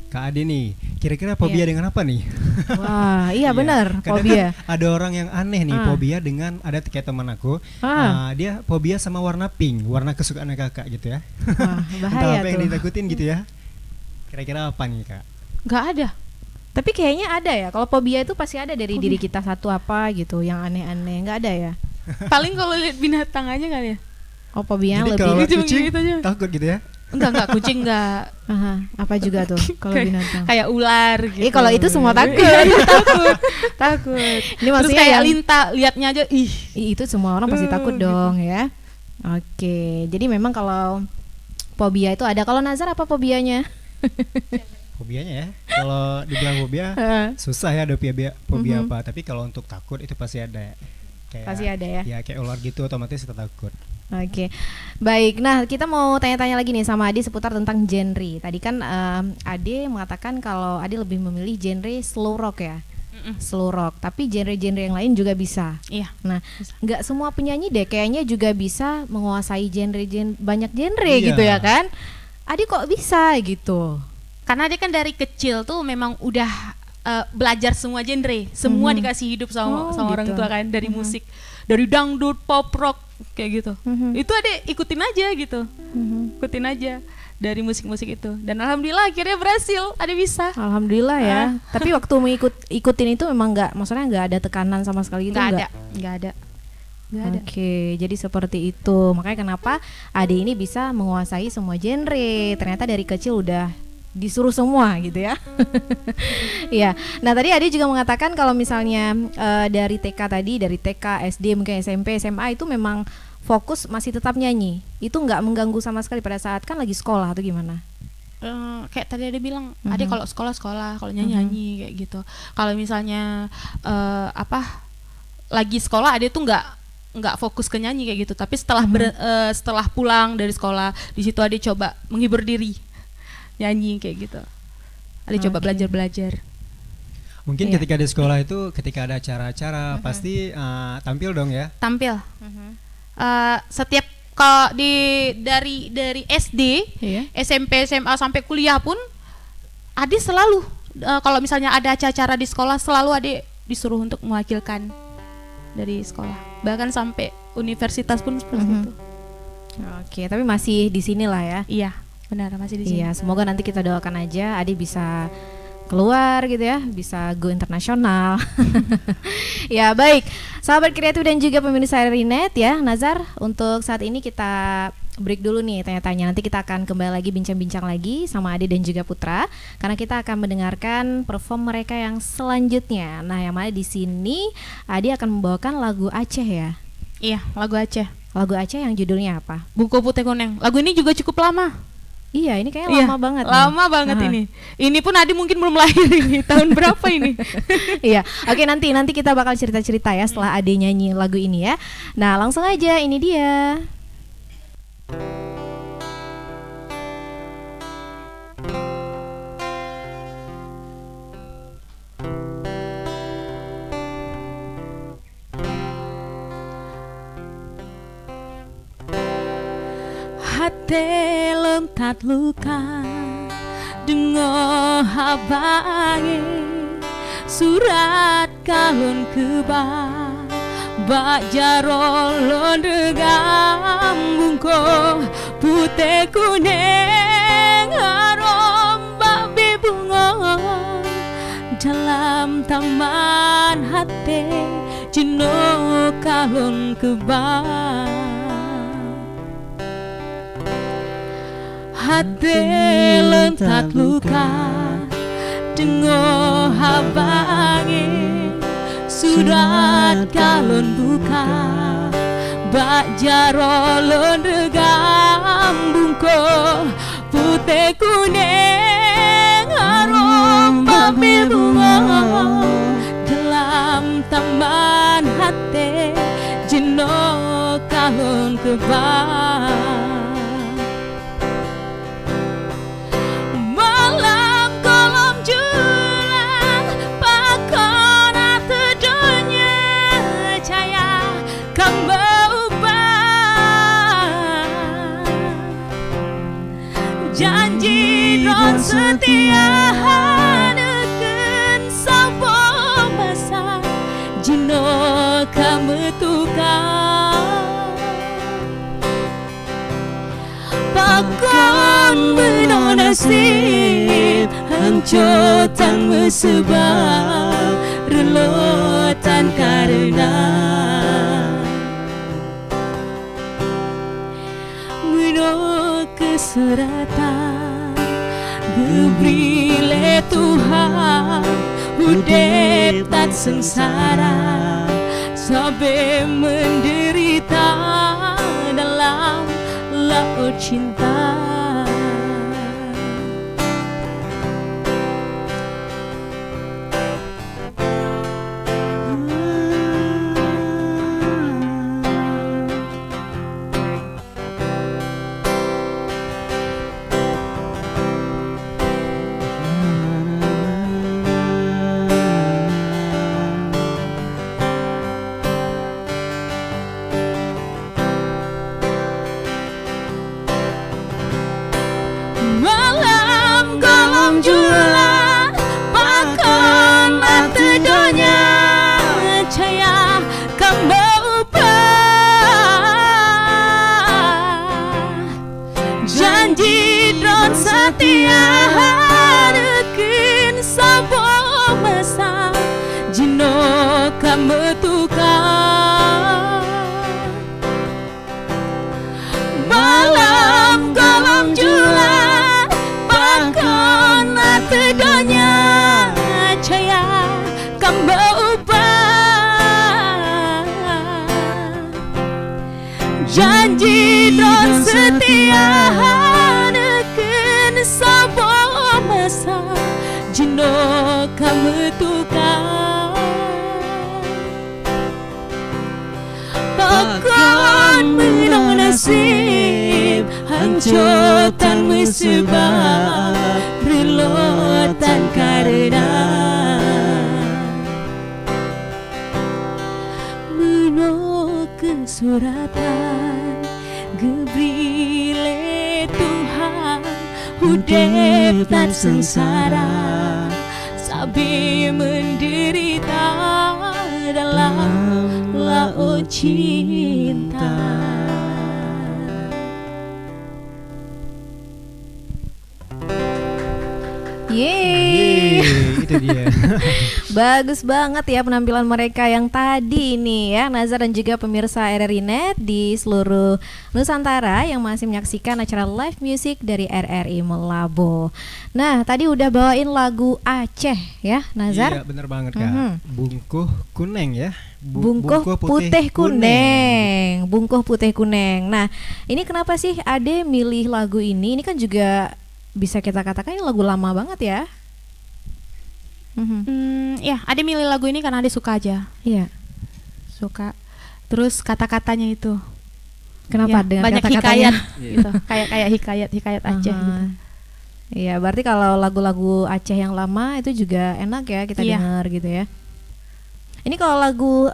Kak Adi nih, kira-kira fobia dengan apa nih? Wah, iya benar, Kadang fobia. kan ada orang yang aneh nih, fobia dengan ada kayak teman aku, dia fobia sama warna pink, warna kesukaan kakak gitu ya. Wah, Entah bahaya apa yang tuh. ditakutin gitu ya. Kira-kira apa nih Kak? Nggak ada. Tapi kayaknya ada ya. Kalau fobia itu pasti ada dari diri kita satu apa gitu, yang aneh-aneh. Nggak ada ya? Paling kalau lihat binatang aja kali ya. Oh, fobia Jadi lebih. kalau Gitu, kucing gitu aja. takut gitu ya? Enggak, kucing enggak. Aha, apa juga tuh kalau Kayak- binatang? Kayak ular gitu. Kalau itu semua takut. Takut. Ini Terus maksudnya kayak yang lintah, liatnya aja ih. itu semua orang pasti takut dong ya. Oke, jadi memang kalau fobia itu ada. Kalau Nazar apa fobianya? Fobianya ya. Kalau dibilang fobia susah ya ada fobia apa. Tapi kalau untuk takut itu pasti ada. Kayak, Pasti ada ya. Ya kayak ular gitu otomatis kita takut. Oke, baik. Nah, kita mau tanya-tanya lagi nih sama Adi seputar tentang genre. Tadi kan Adi mengatakan kalau Adi lebih memilih genre slow rock ya. slow rock, tapi genre-genre yang lain juga bisa. Iya. Nah, nggak semua penyanyi deh kayaknya juga bisa menguasai banyak genre Iya. gitu ya kan? Adi kok bisa gitu? Karena dia kan dari kecil tuh memang udah belajar semua genre, semua dikasih hidup sama orang gitu. tua kan, dari musik, dari dangdut, pop rock kayak gitu. Itu Ade ikutin aja gitu, ikutin aja dari musik-musik itu. Dan alhamdulillah akhirnya berhasil, Ade bisa. Alhamdulillah ya. Tapi waktu ikutin itu memang maksudnya nggak ada tekanan sama sekali gitu Nggak ada. Oke, jadi seperti itu. Makanya kenapa Ade ini bisa menguasai semua genre. Ternyata dari kecil udah disuruh semua gitu ya. Iya. Nah, tadi Ade juga mengatakan kalau misalnya dari TK tadi, dari TK, SD, mungkin SMP, SMA itu memang fokus masih tetap nyanyi. Itu nggak mengganggu sama sekali pada saat kan lagi sekolah atau gimana? Kayak tadi Ade bilang, Ade kalau sekolah, kalau nyanyi kayak gitu. Kalau misalnya lagi sekolah Ade tuh nggak fokus ke nyanyi kayak gitu. Tapi setelah pulang dari sekolah, di situ Ade coba menghibur diri. Nyanyi kayak gitu. Ada coba belajar. Mungkin ketika di sekolah itu ketika ada acara-acara pasti tampil dong ya. Tampil. Setiap kalau dari SD, SMP, SMA sampai kuliah pun Ade selalu kalau misalnya ada acara di sekolah selalu Ade disuruh untuk mewakilkan dari sekolah. Bahkan sampai universitas pun seperti itu. Oke, tapi masih di sini lah ya. Iya. Benar, masih di sini. Iya, semoga nanti kita doakan aja Ade bisa keluar gitu ya, bisa go internasional. Ya, baik. Sahabat kreatif dan juga pemirsa RRI.net ya, Nazar, untuk saat ini kita break dulu nih tanya-tanya. Nanti kita akan kembali lagi bincang-bincang lagi sama Ade dan juga Putra karena kita akan mendengarkan perform mereka yang selanjutnya. Nah, yang mana di sini Ade akan membawakan lagu Aceh ya. Iya, lagu Aceh. Lagu Aceh yang judulnya apa? Buku Putih Kuning. Lagu ini juga cukup lama. Iya, ini kayaknya lama banget. Lama banget ini. Ini pun Adi mungkin belum lahir ini. Tahun berapa ini? Iya. Oke, nanti kita bakal cerita-cerita ya setelah Ade nyanyi lagu ini ya. Nah, langsung aja ini dia. Hati lentat luka dengo habangi surat kalon keba bak jarolon degam bungko putih kuning harom bak bibungo dalam taman hati jenuh kalon keba. Hati lentat luka dengo habangi surat kalon buka bak jarolon degam bungko putih kuning harum babi bunga dalam taman hati jenuh kalon kebang. Janji don setia hadeken sabo masa jino kamu tukang pakon menonasib hancutan mesebab relotan karena keseratan gebrile Tuhan udep tak sengsara sampai menderita dalam laut cinta. kan berubah. Janji dan setia dekin sebuah masa jino kamu tukar. Malam galam julan bahkan tidaknya cahaya kan berubah. Janji dan setia dekin sebuah masa jino kamu tukar. Takkan menang nasib hancurkan musibah relotan karena menolak kesuratan gebrile Tuhan hudep dan sengsara sabi menderita dalam laut cinta. Yeay. Itu dia. Bagus banget ya penampilan mereka yang tadi nih ya, Nazar dan juga pemirsa RRI Net di seluruh Nusantara yang masih menyaksikan acara live music dari RRI Melabo. Nah, tadi udah bawain lagu Aceh ya, Nazar? Iya, bener banget Kak. Bungkuh Kuneng ya. Bungkuh putih kuneng. Bungkuh putih kuneng. Nah, ini kenapa sih Ade milih lagu ini? Ini kan juga bisa kita katakan ini lagu lama banget ya. Ya, Ade milih lagu ini karena Ade suka aja. Iya. Suka. Terus kata-katanya itu. Kenapa Ya, dengan banyak kata-katanya? hikayat gitu. Kayak hikayat Aceh gitu. Iya, berarti kalau lagu-lagu Aceh yang lama itu juga enak ya kita Iya. dengar gitu ya. Ini kalau lagu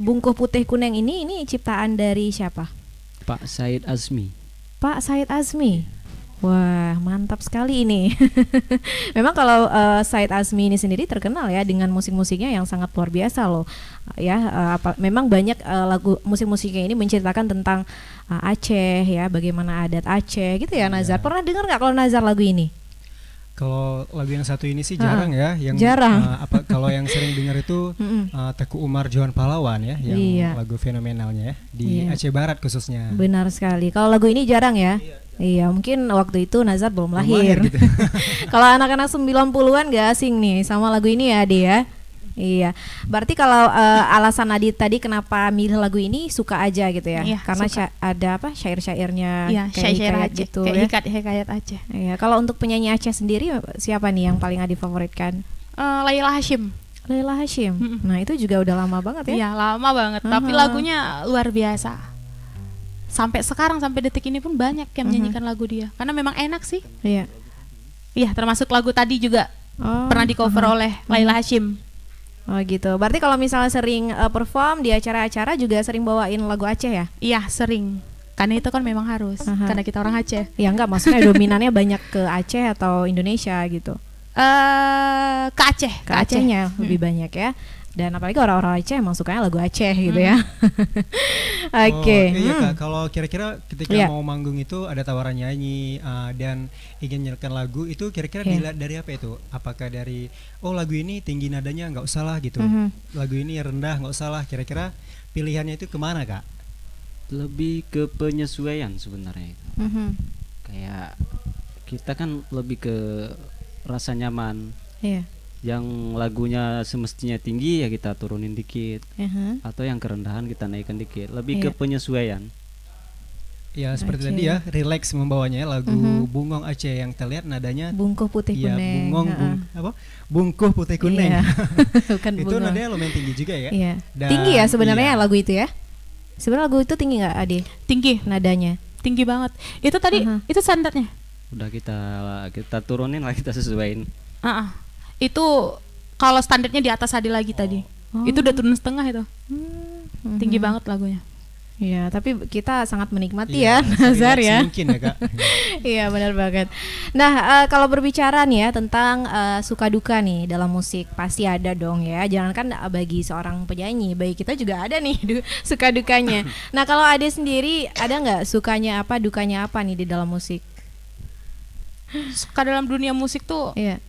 Bungkuh Putih Kuneng ini ciptaan dari siapa? Pak Said Azmi. Pak Said Azmi. Wah, mantap sekali ini. Memang kalau Said Azmi ini sendiri terkenal ya dengan musik-musiknya yang sangat luar biasa loh. Ya, memang banyak lagu musik-musiknya ini menceritakan tentang Aceh ya, bagaimana adat Aceh gitu ya, Nazar. Pernah dengar nggak kalau Nazar lagu ini? Kalau lagu yang satu ini sih jarang ya, yang jarang. Kalau yang sering dengar itu Teku Umar Johan Pahlawan ya, yang Iya. lagu fenomenalnya ya di Iya. Aceh Barat khususnya. Benar sekali. Kalau lagu ini jarang ya. Iya, mungkin waktu itu Nazar belum lahir. Gitu. Kalau anak-anak 90-an gak asing nih sama lagu ini ya, Ade ya. Iya. Berarti kalau alasan Adit tadi kenapa milih lagu ini suka aja gitu ya? Iya, Karena suka. ada apa syair-syairnya Iya, kayak syair hikayat Aceh, gitu kayak ya. hikayat Aceh. Iya. Kalau untuk penyanyi Aceh sendiri siapa nih yang paling Adit favoritkan? Laila Hashim. Laila Hashim. Nah, itu juga udah lama banget ya. Iya, lama banget. Tapi lagunya luar biasa. Sampai sekarang, sampai detik ini pun banyak yang menyanyikan lagu dia. Karena memang enak sih. Iya. Iya, termasuk lagu tadi juga Oh, pernah di cover oleh Laila Hashim. Oh gitu. Berarti kalau misalnya sering perform di acara-acara juga sering bawain lagu Aceh ya? Iya, sering. Karena itu kan memang harus. Karena kita orang Aceh. Ya enggak, maksudnya dominannya banyak ke Aceh atau Indonesia gitu. Ke Aceh. Ke Acehnya lebih banyak ya. Dan apalagi orang-orang Aceh emang sukanya lagu Aceh gitu ya. Oke. Iya Kak, kalau kira-kira ketika Iya. mau manggung itu ada tawaran nyanyi dan ingin menyanyikan lagu itu kira-kira dilihat dari apa itu? Apakah dari lagu ini tinggi nadanya nggak usah lah gitu, lagu ini rendah nggak usah lah, kira-kira pilihannya itu kemana Kak? Lebih ke penyesuaian sebenarnya. Kayak kita kan lebih ke rasa nyaman. Iya. Yang lagunya semestinya tinggi ya kita turunin dikit, atau yang kerendahan kita naikkan dikit, lebih ke penyesuaian. Ya seperti tadi ya, relax membawanya ya, lagu Bungong Aceh yang terlihat nadanya Bungkuh Putih ya, Kuneng. Bungkuh Putih Kuneng. Iya. Bukan Itu bungong. nadanya lumayan tinggi juga ya. Iya. Dan Tinggi ya sebenarnya iya. lagu itu ya. Sebenarnya lagu itu tinggi nggak, Ade? Tinggi, Nadanya. tinggi banget. Itu tadi, itu standarnya. Udah kita turunin lah, kita sesuaiin. Itu kalau standarnya di atas Adi lagi tadi. Itu udah turun setengah itu. Tinggi banget lagunya. Iya, tapi kita sangat menikmati Iya, ya, Nazar ya. Mungkin ya kak. Iya, benar banget. Nah, kalau berbicara nih ya tentang suka duka nih dalam musik, pasti ada dong ya. Jangankan bagi seorang penyanyi, bagi kita juga ada nih suka dukanya. Nah, kalau Ade sendiri ada nggak sukanya apa, dukanya apa nih di dalam musik? Suka dalam dunia musik tuh Iya.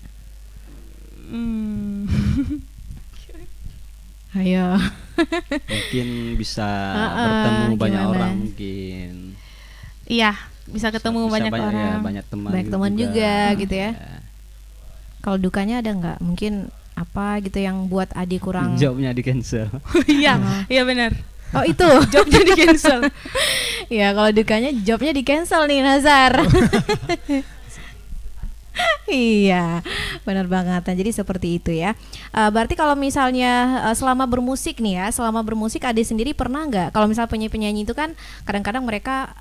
Ayo. Mungkin bisa Ah, bertemu banyak gimana? orang mungkin. iya, bisa ketemu Bisa banyak orang. ya, banyak teman. Banyak teman juga gitu ya. Kalau dukanya ada nggak? Mungkin apa gitu yang buat Ade kurang? Jobnya di cancel. Iya, iya benar. Oh itu Jobnya di cancel. ya kalau dukanya jobnya di cancel nih Nazar. Iya, benar banget. Nah, jadi seperti itu ya. Berarti kalau misalnya selama bermusik nih ya, selama bermusik Ade sendiri pernah nggak? Kalau misalnya penyanyi-penyanyi itu kan kadang-kadang mereka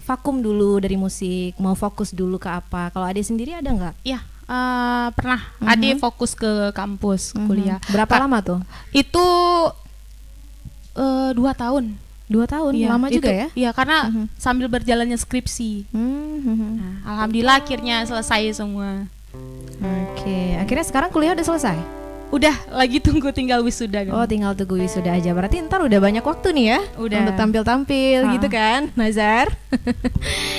vakum dulu dari musik, mau fokus dulu ke apa? Kalau Ade sendiri ada nggak? Iya, pernah. Ade fokus ke kampus, kuliah. Berapa lama tuh? Itu 2 tahun. 2 tahun, Iya, lama juga itu- ya? Iya, karena sambil berjalannya skripsi. Nah, alhamdulillah akhirnya selesai semua. Oke, akhirnya sekarang kuliah udah selesai? Udah, lagi tunggu tinggal wisuda. Oh, tinggal tunggu wisuda aja. Berarti ntar udah banyak waktu nih ya Udah. untuk tampil-tampil Ha. gitu kan, Nazar?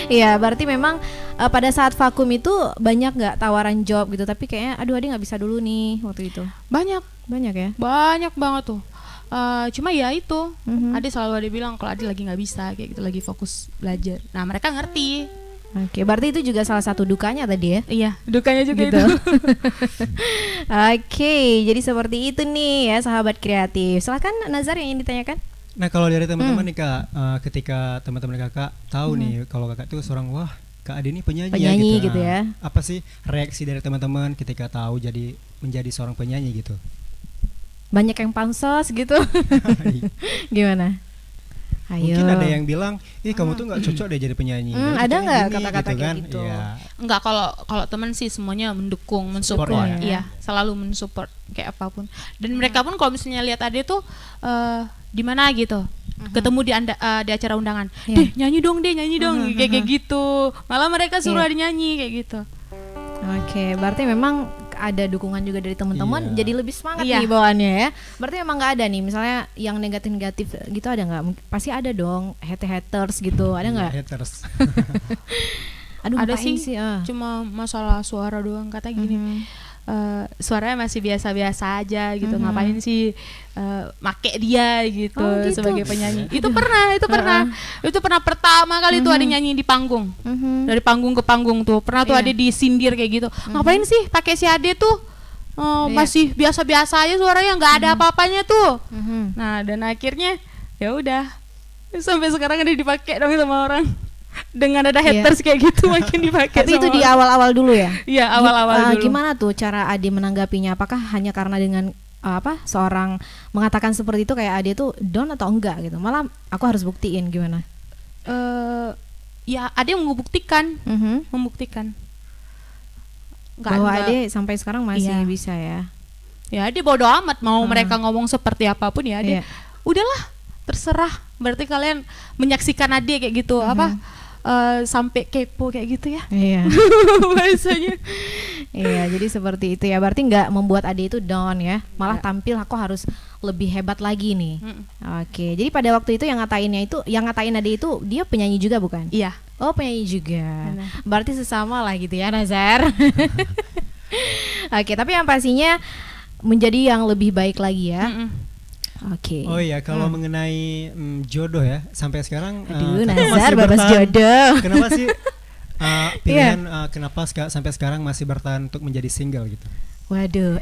Iya, berarti memang pada saat vakum itu banyak nggak tawaran job gitu, tapi kayaknya aduh Ade nggak bisa dulu nih waktu itu. Banyak Ya? banyak banget tuh. Cuma ya itu, Mhm. Ade selalu ada bilang kalau Ade lagi nggak bisa kayak gitu, lagi fokus belajar. Nah mereka ngerti. Oke, berarti itu juga salah satu dukanya tadi ya? Iya, dukanya juga Gitu. itu. Oke, jadi seperti itu nih ya sahabat kreatif. Silakan Nazar yang ingin ditanyakan. Nah kalau dari teman-teman nih kak, ketika teman-teman kakak tahu nih kalau kakak tuh seorang wah kak Ade ini penyanyi, Penyanyi ya, gitu ya. Apa sih reaksi dari teman-teman ketika tahu menjadi seorang penyanyi gitu? Banyak yang pansos gitu. Gimana? Ayo. Mungkin ada yang bilang, ih kamu tuh nggak cocok deh jadi penyanyi. Nanti ada kayak nggak gini," kata-kata kayak gitu? Iya. Enggak, kalau teman sih semuanya mendukung, mensupport. Support Iya, selalu mensupport kayak apapun. Dan mereka pun kalau misalnya lihat Ade tuh di mana gitu. Ketemu di acara undangan. Iya. Deh, nyanyi dong, kayak gitu. Malah mereka suruh Iya. Ade nyanyi kayak gitu. Oke, berarti memang ada dukungan juga dari teman-teman, Iya. jadi lebih semangat Iya. nih bawaannya ya. Berarti memang nggak ada nih, misalnya yang negatif-negatif gitu ada nggak? Pasti ada dong, haters gitu, ada nggak? Haters. Aduh, Ada ngapain sih, ah. cuma masalah suara doang, kata gini. Suaranya masih biasa-biasa aja gitu, ngapain sih make dia gitu, Oh, gitu. sebagai penyanyi. Itu pernah pertama kali tuh ada nyanyi di panggung. Dari panggung ke panggung tuh pernah tuh Iya. ada disindir kayak gitu. Ngapain sih pakai si Ade tuh Iya. masih biasa-biasa aja suaranya, nggak ada apa-apanya tuh. Mhm. Nah, dan akhirnya ya udah sampai sekarang ada dipakai dong sama orang. Dengan ada Iya. haters kayak gitu makin dipakai. Tapi itu sama di orang. awal-awal dulu ya? Iya, awal-awal dulu. Gimana tuh cara Ade menanggapinya? Apakah hanya karena dengan seorang mengatakan seperti itu kayak Ade tuh down atau enggak gitu? Malah aku harus buktiin gimana? Ya ada yang membuktikan, Mhm. Bahwa Nggak- Ade sampai sekarang masih Iya. bisa ya. ya dia bodo amat mau mereka ngomong seperti apapun ya dia Iya. udahlah terserah, berarti kalian menyaksikan Ade kayak gitu sampai kepo kayak gitu ya. Iya. Bahasanya. Iya, jadi seperti itu ya. Berarti nggak membuat Ade itu down ya. Malah tampil aku harus lebih hebat lagi nih. Oke. Jadi pada waktu itu yang ngatain Ade itu dia penyanyi juga bukan? Iya. Oh, penyanyi juga. Benar. Berarti sesama lah gitu ya, Nazar. Oke, tapi yang pastinya menjadi yang lebih baik lagi ya. Oke. Oh iya, kalau mengenai jodoh ya, sampai sekarang Aduh, kakak Nazar masih babas bertahan. jodoh. Kenapa sih pilihan kenapa sampai sekarang masih bertahan untuk menjadi single gitu? Waduh,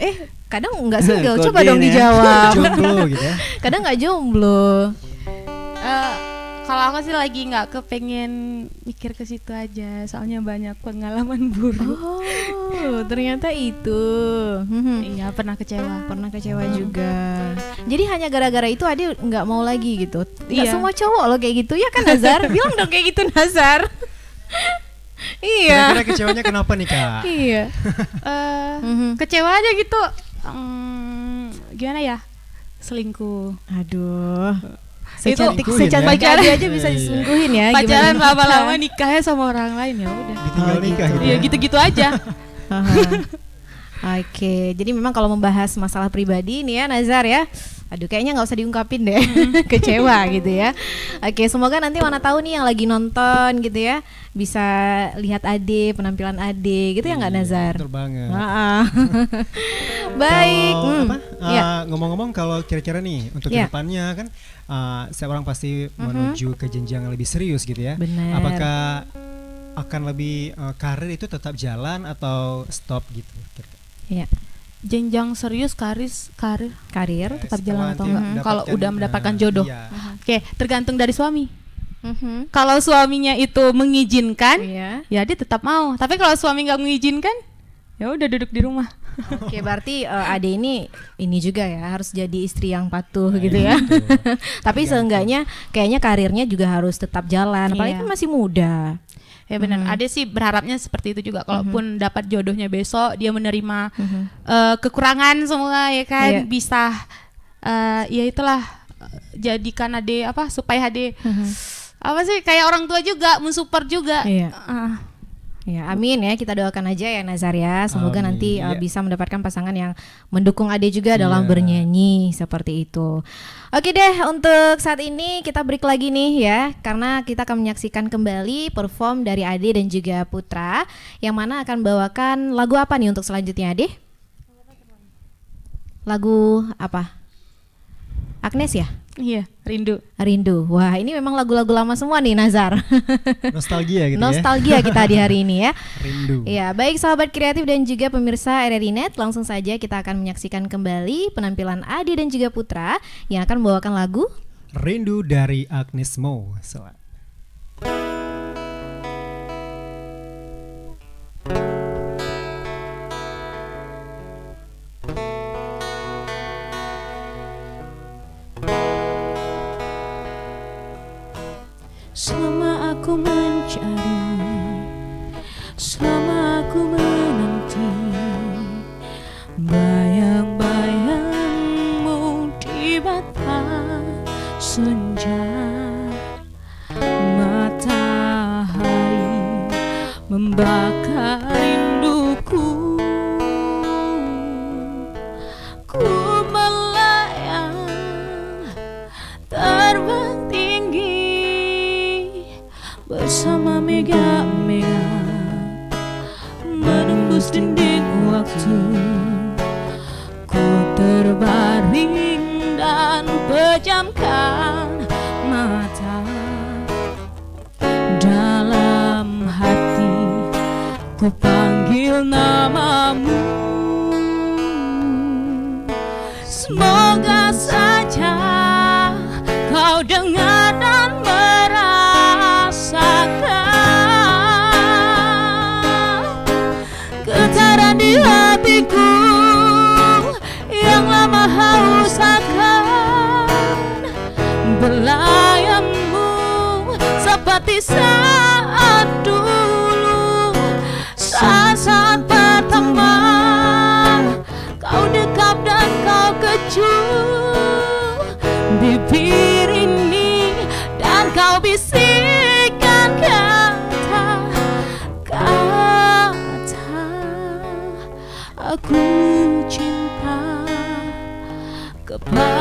kadang nggak single. Kode Coba dong ini ya. dijawab. Jomblo gitu ya. Kadang nggak jomblo. Kalau aku sih lagi nggak kepengen mikir ke situ aja, soalnya banyak pengalaman buruk. Oh, ternyata itu. Iya, pernah kecewa. Pernah kecewa juga. Jadi hanya gara-gara itu Ade nggak mau lagi gitu. Nggak Iya. semua cowok loh kayak gitu ya kan Nazar? Bilang dong kayak gitu Nazar. Iya. Kira-kira kecewanya kenapa nih kak? Iya. Kecewa aja gitu. Gimana ya? Selingkuh. Aduh. Secantik Diselingkuhin secantik ya? Ade aja bisa Iya, iya. diselingkuhin ya. Pacaran gimana? lama-lama nikahnya sama orang lain ya udah. Ditinggal nikah gitu. Iya ya. gitu-gitu aja. Haha. Oke, jadi memang kalau membahas masalah pribadi nih ya Nazar ya, aduh kayaknya nggak usah diungkapin deh, kecewa gitu ya. Oke, semoga nanti mana tahu nih yang lagi nonton gitu ya, bisa lihat Ade, penampilan Ade gitu ya nggak Iya, Nazar? Betul banget. Ah, ah. Baik, Kalau apa, ya. ngomong-ngomong kalau kira-kira nih untuk Ya. kedepannya kan setiap orang pasti menuju ke jenjang yang lebih serius gitu ya. Benar. Apakah akan lebih karir itu tetap jalan atau stop gitu? Ya, Jenjang serius karir karir. tetap Setelah jalan atau nanti enggak? mendapatkan, Kalau udah mendapatkan jodoh. iya. Oke, tergantung dari suami. Mhm. Kalau suaminya itu mengizinkan, Iya. ya dia tetap mau. Tapi kalau suami nggak mengizinkan, ya udah duduk di rumah. Oke, berarti Ade ini juga ya harus jadi istri yang patuh Nah, gitu itu ya. betul. Tapi seenggaknya kayaknya karirnya juga harus tetap jalan, apalagi Iya. kan masih muda. Ya benar. Ade sih berharapnya seperti itu juga. Kalaupun dapat jodohnya besok, dia menerima kekurangan semua ya kan, Iya. bisa ya itulah jadikan Ade apa supaya Ade apa sih kayak orang tua juga, mensupport juga. Iya. Ah. Ya, amin ya, kita doakan aja ya Nazar ya. Semoga Amin, nanti iya. bisa mendapatkan pasangan yang mendukung Ade juga dalam Iya. bernyanyi seperti itu. Oke deh, untuk saat ini kita break lagi nih ya, karena kita akan menyaksikan kembali perform dari Ade dan juga Putra, yang mana akan bawakan lagu apa nih untuk selanjutnya Ade? Lagu apa? Agnes ya? Iya, rindu. Rindu. Wah, ini memang lagu-lagu lama semua nih Nazar. Nostalgia gitu ya. Nostalgia kita di hari ini ya. Rindu. Ya, baik sahabat kreatif dan juga pemirsa RRI Net, langsung saja kita akan menyaksikan kembali penampilan Ade dan juga Putra yang akan membawakan lagu Rindu dari Agnes Mo. Selama aku mencari, selama aku menanti bayang-bayangmu di bata senja, matahari membakar rinduku, ku melayang terbang tinggi bersama mega-mega menembus dinding waktu. Ku terbaring dan pejamkan mata, dalam hati ku panggil namamu. Semoga saja kau dengar dan getaran di hatiku yang lama haus akan belayanmu, seperti saat dulu, saat pertama kau dekap dan kau kecup bibir ini dan kau bisikkan kata-kata, aku cinta kepadamu.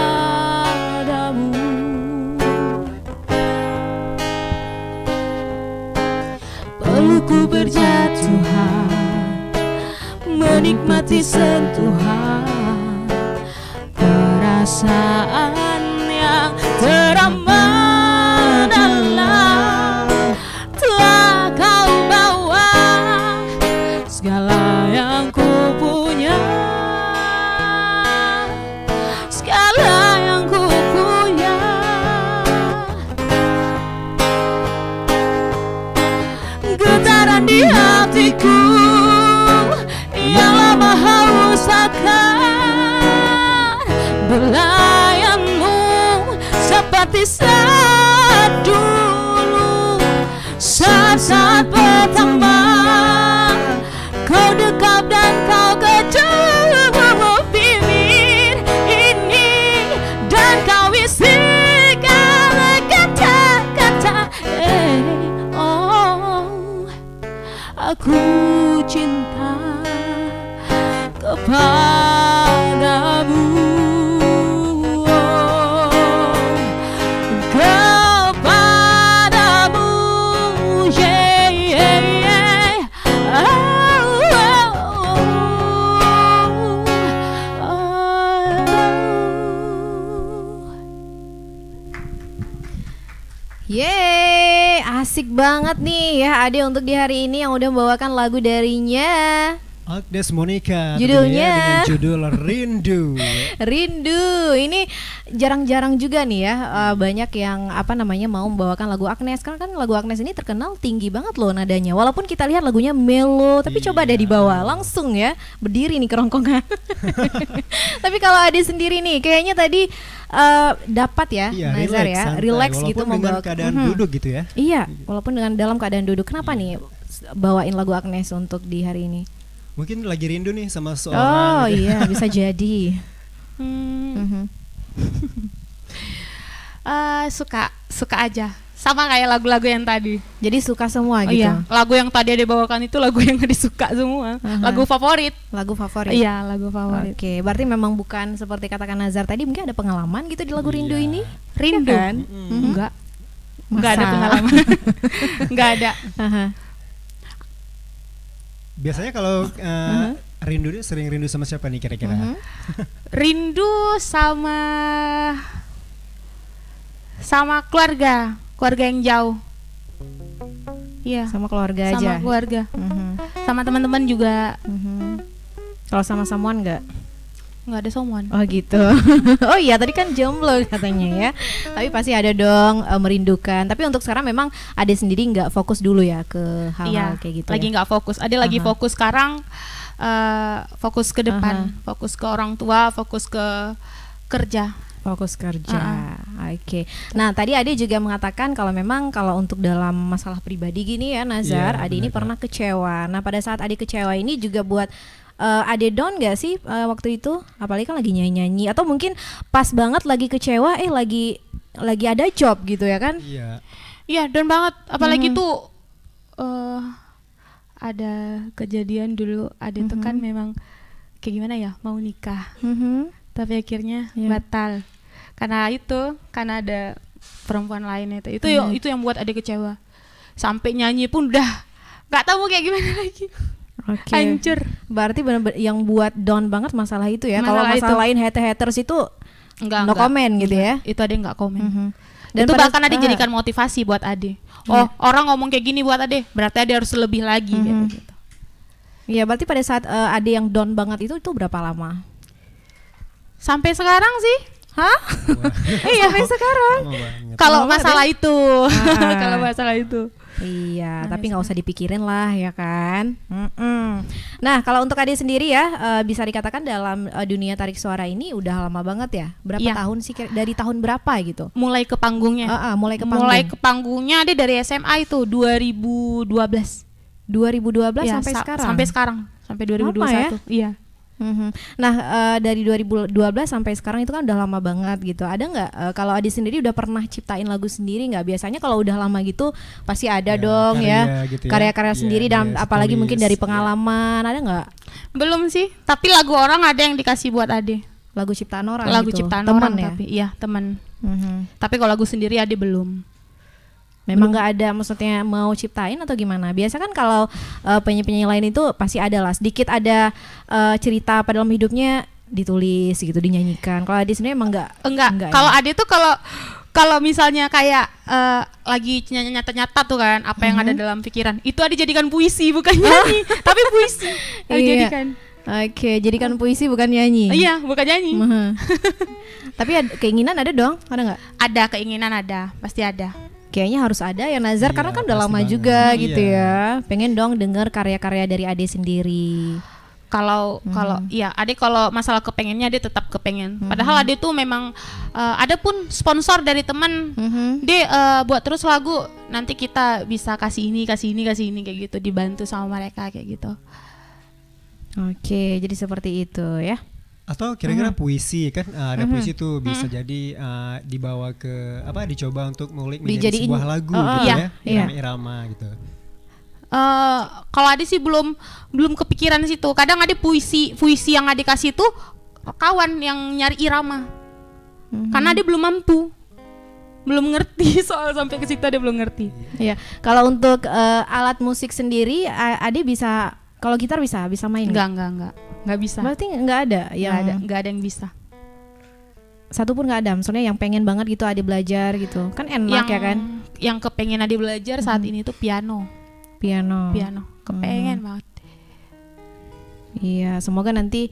Pelukku berjatuhan, menikmati sentuhan, perasaan yang teramat dalam telah kau bawa segala yang ku punya, segala yang ku punya. Getaran di hatiku yang lama haus akan belayanmu, seperti saat dulu, saat pertama kau dekap dan kau kecup bibir ini dan kau bisikkan aku cinta kepadamu, kepadamu, yeah, yeah, yeah. Yeay, asik banget nih ya Ade untuk di hari ini yang udah membawakan lagu darinya. Agnes Monica Judulnya dengan judul Rindu. Rindu. Ini jarang-jarang juga nih ya, banyak yang mau membawakan lagu Agnes. Karena kan lagu Agnes ini terkenal tinggi banget loh nadanya. Walaupun kita lihat lagunya melo, tapi coba deh dibawa langsung ya, berdiri nih kerongkongan. Tapi kalau Ade sendiri nih, kayaknya tadi dapat ya, Nazar ya, relax gitu membawakan keadaan duduk gitu ya. Iya, walaupun dengan dalam keadaan duduk. Kenapa nih bawain lagu Agnes untuk di hari ini? Mungkin lagi rindu nih sama seorang. Oh gitu. iya, bisa jadi. Suka aja, sama kayak lagu-lagu yang tadi. Jadi suka semua gitu. Iya, lagu yang tadi dibawakan itu lagu yang disuka semua. Lagu favorit. Lagu favorit. Iya, lagu favorit. Oke, berarti memang bukan seperti katakan Nazar tadi, mungkin ada pengalaman gitu di lagu Rindu ini? Rindu? Ya kan? Enggak ada pengalaman. Enggak ada. Biasanya kalau rindu dia sering rindu sama siapa nih kira-kira? Rindu sama keluarga yang jauh. Iya. Sama keluarga aja. Sama keluarga. Sama teman-teman juga. Kalau sama someone enggak? Nggak ada someone. Oh gitu. Oh iya, tadi kan jomblo katanya ya. Tapi pasti ada dong merindukan. Tapi untuk sekarang memang Ade sendiri nggak fokus dulu ya ke hal-hal kayak gitu. Lagi nggak fokus. Ade lagi fokus sekarang, fokus ke depan, fokus ke orang tua, fokus ke kerja. Fokus kerja. Oke. Nah, tadi Ade juga mengatakan kalau memang kalau untuk dalam masalah pribadi gini ya Nazar, Ade ini pernah kecewa. Nah, pada saat Ade kecewa ini juga buat Ade down gak sih waktu itu? Apalagi kan lagi nyanyi-nyanyi, atau mungkin pas banget lagi kecewa lagi ada job gitu ya kan? Iya. Iya, down banget. Apalagi tuh ada kejadian dulu Ade tuh kan memang kayak gimana ya, mau nikah. Tapi akhirnya batal. Karena ada perempuan lain itu yang buat Ade kecewa. Sampai nyanyi pun udah nggak tahu kayak gimana lagi. Oke. Hancur. Berarti benar-benar yang buat down banget masalah itu ya. Kalau masalah lain haters itu enggak komen gitu ya. Itu Ade enggak komen. Dan itu bahkan Ade jadikan motivasi buat Ade. Oh, orang ngomong kayak gini buat Ade, berarti Ade harus lebih lagi gitu. Iya, berarti pada saat Ade yang down banget itu berapa lama? Sampai sekarang sih. Hah? Iya, sampai sekarang. Kalau masalah itu. Kalau masalah itu. Iya, tapi nggak usah dipikirin lah ya kan. Nah, kalau untuk Ade sendiri ya, bisa dikatakan dalam dunia tarik suara ini udah lama banget ya. Berapa tahun sih? Dari tahun berapa gitu? Mulai ke panggungnya. Mulai ke panggung. Mulai ke panggungnya Ade dari SMA itu 2012. 2012 ya, sampai sekarang. Sampai 2021. Ya? Iya. Nah, dari 2012 sampai sekarang itu kan udah lama banget gitu. Ada nggak kalau Adi sendiri udah pernah ciptain lagu sendiri nggak? Biasanya kalau udah lama gitu pasti ada dong ya gitu karya-karya sendiri dan apalagi mungkin dari pengalaman. Ada nggak? Belum sih. Tapi lagu orang ada yang dikasih buat Ade. Lagu ciptaan orang. Lagu gitu. ciptaan teman orang ya? Tapi iya teman. Tapi kalau lagu sendiri Ade belum. Memang nggak ada, maksudnya mau ciptain atau gimana? Biasa kan kalau penyanyi-penyanyi lain itu pasti ada lah, sedikit ada cerita pada dalam hidupnya ditulis gitu, dinyanyikan. Kalau Ade sendiri emang enggak. Kalau Ade tuh kalau misalnya kayak lagi nyata-nyata tuh kan apa yang ada dalam pikiran, itu Ade jadikan puisi bukan nyanyi, tapi puisi. Jadikan. Oke, jadikan puisi bukan nyanyi. Iya, bukan nyanyi. Tapi keinginan ada dong, ada nggak? Ada keinginan, ada, pasti ada. Kayaknya harus ada ya Nazar, karena kan udah lama juga gitu ya. Pengen dong denger karya-karya dari Ade sendiri. Kalau iya Ade kalau masalah kepengennya Ade tetap kepengen. Padahal Ade tuh memang ada pun sponsor dari teman. Dia buat terus lagu, nanti kita bisa kasih ini kayak gitu, dibantu sama mereka kayak gitu. Oke, jadi seperti itu ya. Atau kira-kira puisi kan ada puisi tuh bisa jadi dibawa ke dicoba untuk ngulik menjadi sebuah lagu gitu ya, irama-irama gitu. Kalau Ade sih belum kepikiran situ. Kadang ada puisi yang Ade kasih tuh kawan yang nyari irama. Karena Ade belum mampu. Belum ngerti soal sampai ke situ Ade belum ngerti. Iya. Kalau untuk alat musik sendiri Ade bisa, kalau gitar bisa main? Enggak bisa. Berarti nggak ada yang Nggak ada yang bisa. Satu pun nggak ada. Maksudnya yang pengen banget gitu Ade belajar gitu. Kan enak ya kan? Yang kepengen Ade belajar saat ini tuh piano. Kepengen banget. Iya, semoga nanti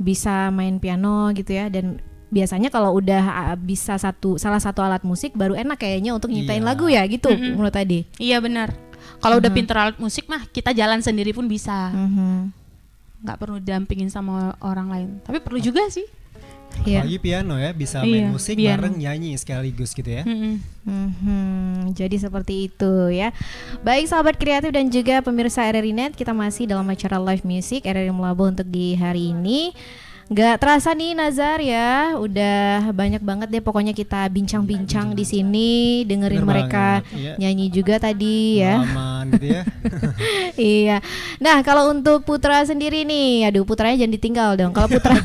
bisa main piano gitu ya. Dan biasanya kalau udah bisa salah satu alat musik baru enak kayaknya untuk nyiptain lagu ya gitu menurut Ade. Iya benar. Kalau udah pinter alat musik mah kita jalan sendiri pun bisa. Nggak perlu dampingin sama orang lain. Tapi perlu juga sih. Apalagi piano ya, bisa main musik bareng nyanyi sekaligus gitu ya. Jadi seperti itu ya. Baik sahabat kreatif dan juga pemirsa RRI Net, kita masih dalam acara live music RRI Melabuh untuk di hari ini. Gak terasa nih Nazar ya, udah banyak banget deh pokoknya kita bincang-bincang di sini, dengerin mereka nyanyi juga tadi ya. Aman gitu ya. Iya. Nah kalau untuk Putra sendiri nih, aduh Putranya jangan ditinggal dong. Kalau Putra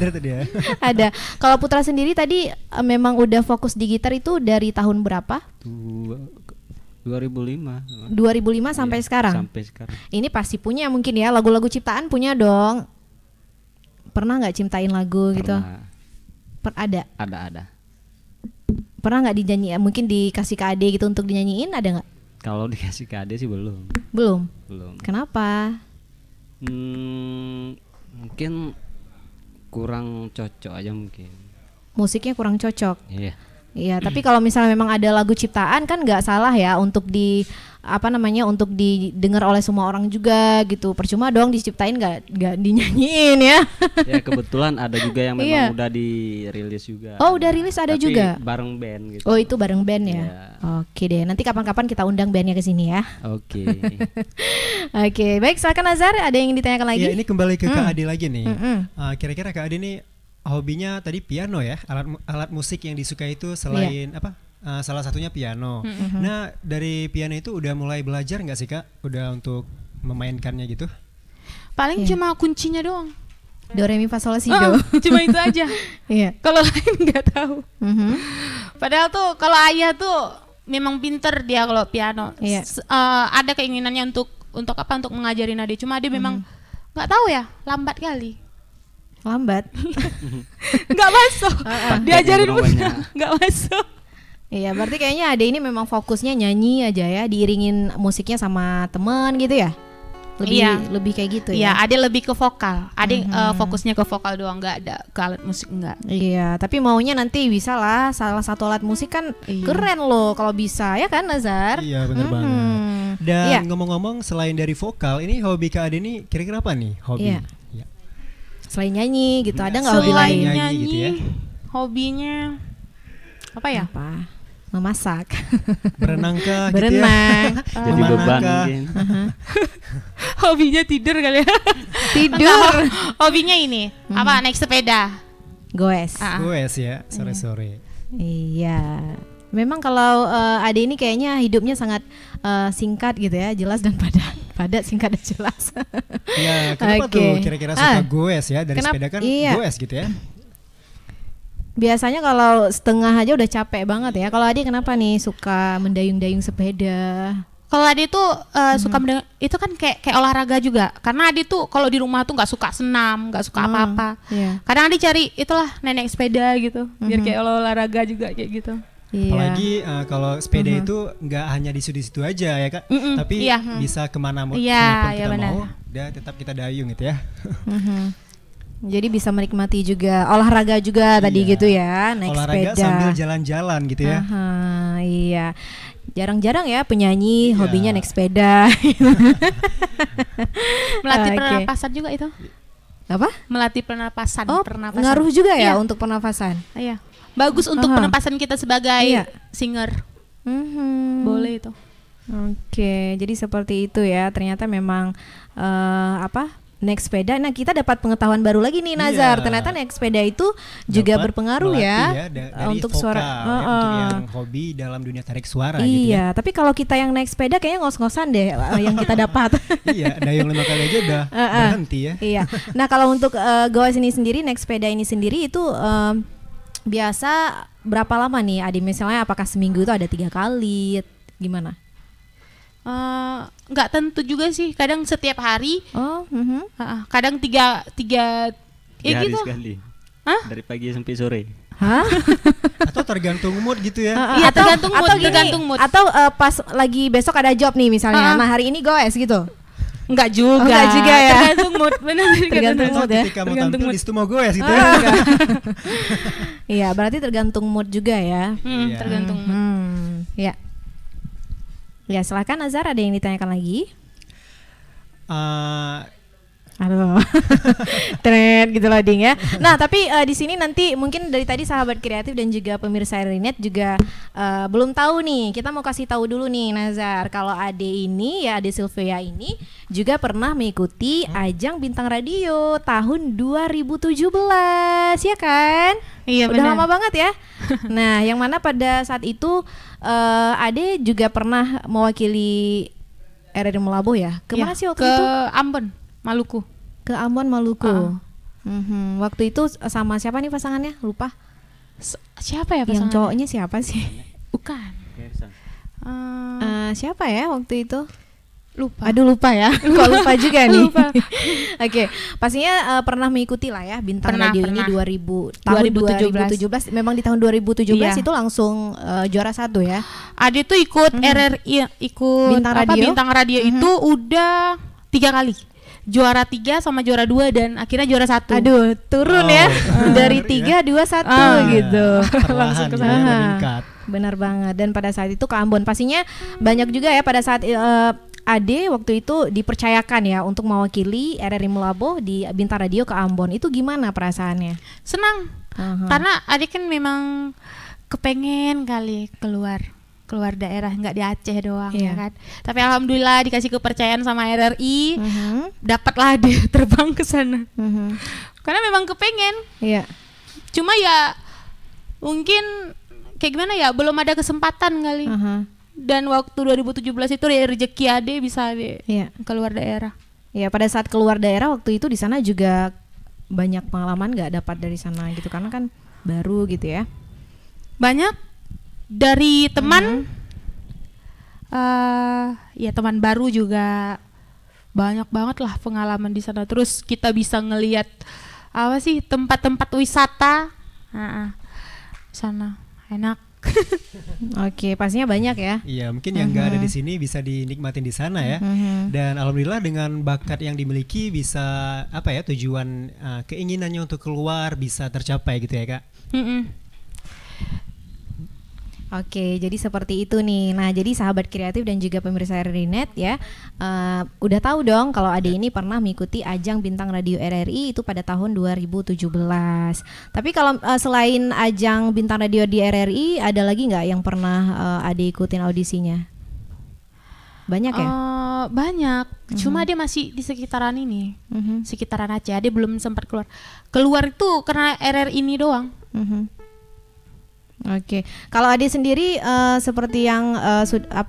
ada. Kalau Putra sendiri tadi memang udah fokus di gitar itu dari tahun berapa? 2005 sampai sekarang. Sampai sekarang. Ini pasti punya mungkin ya lagu-lagu ciptaan punya dong. Pernah nggak ciptain lagu gitu? Ada. Pernah nggak dinyanyi? Mungkin dikasih ke Ade gitu untuk dinyanyiin, ada nggak? Kalau dikasih ke Ade sih belum. Belum. Kenapa? Mungkin kurang cocok aja mungkin. Musiknya kurang cocok. Iya, tapi kalau misalnya memang ada lagu ciptaan kan nggak salah ya untuk untuk didengar oleh semua orang juga gitu. Percuma dong diciptain nggak dinyanyiin ya. Ya kebetulan ada juga yang memang udah dirilis juga. Oh udah rilis ada tapi juga. Bareng band gitu. Oh itu bareng band ya. Oke deh. Nanti kapan-kapan kita undang bandnya ke sini ya. Oke. Oke baik silakan Nazar. Ada yang ditanyakan lagi? Ya ini kembali ke Kak Ade lagi nih. Kira-kira Kak Ade nih hobinya tadi piano ya, alat musik yang disukai itu selain salah satunya piano. Nah dari piano itu udah mulai belajar nggak sih Kak? Udah untuk memainkannya gitu? Paling cuma kuncinya doang. Do re mi fa sol la si do. Cuma itu aja. Kalau lain nggak tahu. Padahal tuh kalau ayah tuh memang pinter dia kalau piano. Ada keinginannya untuk mengajarin Ade. Cuma Ade memang nggak tahu ya, lambat kali. Nggak masuk. Diajarin pun nggak masuk. Iya, berarti kayaknya Ade ini memang fokusnya nyanyi aja ya, diiringin musiknya sama teman gitu ya. Lebih kayak gitu ya. Iya, Ade lebih ke vokal. Ade fokusnya ke vokal doang, nggak ada ke alat musik enggak. Iya, tapi maunya nanti bisa lah salah satu alat musik kan keren loh kalau bisa ya kan Nazar? Iya, benar banget. Dan ngomong-ngomong selain dari vokal, ini hobi Kak Ade ini kira-kira apa nih hobi? Selain nyanyi gitu, ada nggak hobi lain? Selain nyanyi gitu ya? Hobinya apa ya? Memasak. Berenang kah? Berenang. Gitu ya? Jadi beban mungkin. Hobinya tidur kali ya? Tidur. Hobinya ini naik sepeda. Goes Ya, sore-sore. Iya. Memang kalau Ade ini kayaknya hidupnya sangat singkat gitu ya, jelas dan padat, singkat dan jelas. Iya, kenapa tuh kira-kira suka goes ya? Dari sepeda kan goes gitu ya? Biasanya kalau setengah aja udah capek banget ya. Kalau Ade kenapa nih suka mendayung-dayung sepeda? Kalau Ade tuh suka itu kan kayak olahraga juga. Karena Ade tuh kalau di rumah tuh nggak suka senam, nggak suka apa-apa. Kadang Ade cari itulah naik sepeda gitu, biar kayak olahraga juga kayak gitu. Apalagi kalau sepeda itu nggak hanya di situ aja ya Kak, tapi bisa kemana pun kita mau, tetap kita dayung gitu ya. Jadi bisa menikmati juga olahraga juga tadi gitu ya, naik olahraga sepeda sambil jalan-jalan gitu ya. Iya, jarang-jarang ya penyanyi hobinya naik sepeda. Melatih pernapasan juga itu. Apa? Melatih pernapasan. Ngaruh juga ya untuk pernapasan. Iya. Bagus untuk pernapasan kita sebagai singer. Boleh itu. Oke, jadi seperti itu ya. Ternyata memang naik sepeda. Nah, kita dapat pengetahuan baru lagi nih Nazar. Iya. Ternyata naik sepeda itu juga Dapat berpengaruh melatih ya, dari untuk vokal, suara. untuk yang hobi dalam dunia tarik suara gitu ya. Iya, tapi kalau kita yang naik sepeda kayaknya ngos-ngosan deh yang kita dapat. Iya, dayung 5 kali aja udah berhenti ya. Iya. Nah, kalau untuk goes ini sendiri, naik sepeda ini sendiri itu biasa berapa lama nih Adi? Misalnya apakah seminggu itu ada 3 kali? Gimana? Nggak tentu juga sih. Kadang setiap hari. Oh, Kadang tiga Ya hari gitu. sekali. Hah? Dari pagi sampai sore. Hah? Atau tergantung mood gitu ya. Iya, tergantung mood, gini, tergantung mood. Atau pas lagi besok ada job nih misalnya. Nah, hari ini goes gitu. Enggak juga. Enggak juga ya. Tergantung mood, benar. Tergantung Atau mood ya. ketika mau Tergantung tampil mood. di situ mau goes gitu Oh, ya. enggak. Iya, berarti tergantung mood juga ya. Iya. Tergantung mood. Ya. Ya, silakan Azhar, ada yang ditanyakan lagi? Aduh, tren gitu loh Ding ya. Nah tapi di sini nanti mungkin dari tadi sahabat kreatif dan juga pemirsa RRiNet juga belum tahu nih. Kita mau kasih tahu dulu nih Nazar, kalau Ade ini ya, Ade Sylvia ini juga pernah mengikuti ajang bintang radio tahun 2017 ya kan? Iya, Udah benar. lama banget ya. Nah yang mana pada saat itu Ade juga pernah mewakili RRI Melabuh ya. Kemana Ya, sih waktu ke itu? Ambon, Maluku. Ke Ambon, Maluku. Waktu itu sama siapa nih pasangannya? Lupa. Siapa ya Yang pasangan? cowoknya siapa sih? Bukan. Siapa ya waktu itu? Lupa. Aduh lupa ya. Kok lupa juga nih. Lupa. Oke, pastinya pernah mengikuti lah ya bintang Pernah, radio ini pernah. 2017. Memang di tahun 2017 Iya. itu langsung juara 1 ya. Ade tuh ikut RRI, ikut Bintang radio? Bintang radio itu udah 3 kali. Juara 3 sama juara 2 dan akhirnya juara 1. Aduh, turun Oh, ya. Dari ya. 3 2 1 gitu. Perlahan Langsung ke gitu ya, sana. meningkat. Benar banget. Dan pada saat itu ke Ambon pastinya banyak juga ya pada saat Ade waktu itu dipercayakan ya untuk mewakili RRI Melabuh di bintang radio ke Ambon. Itu gimana perasaannya? Senang. Aha. Karena Ade kan memang kepengen kali keluar daerah, nggak di Aceh doang Iya. ya kan. Tapi alhamdulillah dikasih kepercayaan sama RRI, Mhm. dapatlah dia terbang ke sana. Mhm. Karena memang kepengen. Iya. Cuma ya mungkin kayak gimana ya, belum ada kesempatan kali. Aha. Dan waktu 2017 itu rezeki Ade bisa Iya. keluar daerah. Ya pada saat keluar daerah waktu itu di sana juga banyak pengalaman nggak dapat dari sana gitu karena kan baru gitu ya. Banyak dari teman, ya teman baru juga banyak banget lah pengalaman di sana. Terus kita bisa ngelihat apa sih tempat-tempat wisata, sana enak. Oke, pastinya banyak ya. Iya, mungkin yang nggak ada di sini bisa dinikmatin di sana ya. Dan alhamdulillah dengan bakat yang dimiliki bisa apa ya, tujuan keinginannya untuk keluar bisa tercapai gitu ya Kak. Oke, jadi seperti itu nih. Nah, jadi sahabat kreatif dan juga pemirsa RRiNet ya, udah tahu dong kalau Ade ini pernah mengikuti ajang bintang radio RRI itu pada tahun 2017. Tapi kalau selain ajang bintang radio di RRI, ada lagi nggak yang pernah Ade ikutin audisinya? Banyak ya? Banyak. Cuma dia masih di sekitaran ini, Mhm. sekitaran Aceh. Dia belum sempat keluar. Keluar itu karena RRI ini doang. Mhm. Oke, kalau Ade sendiri seperti yang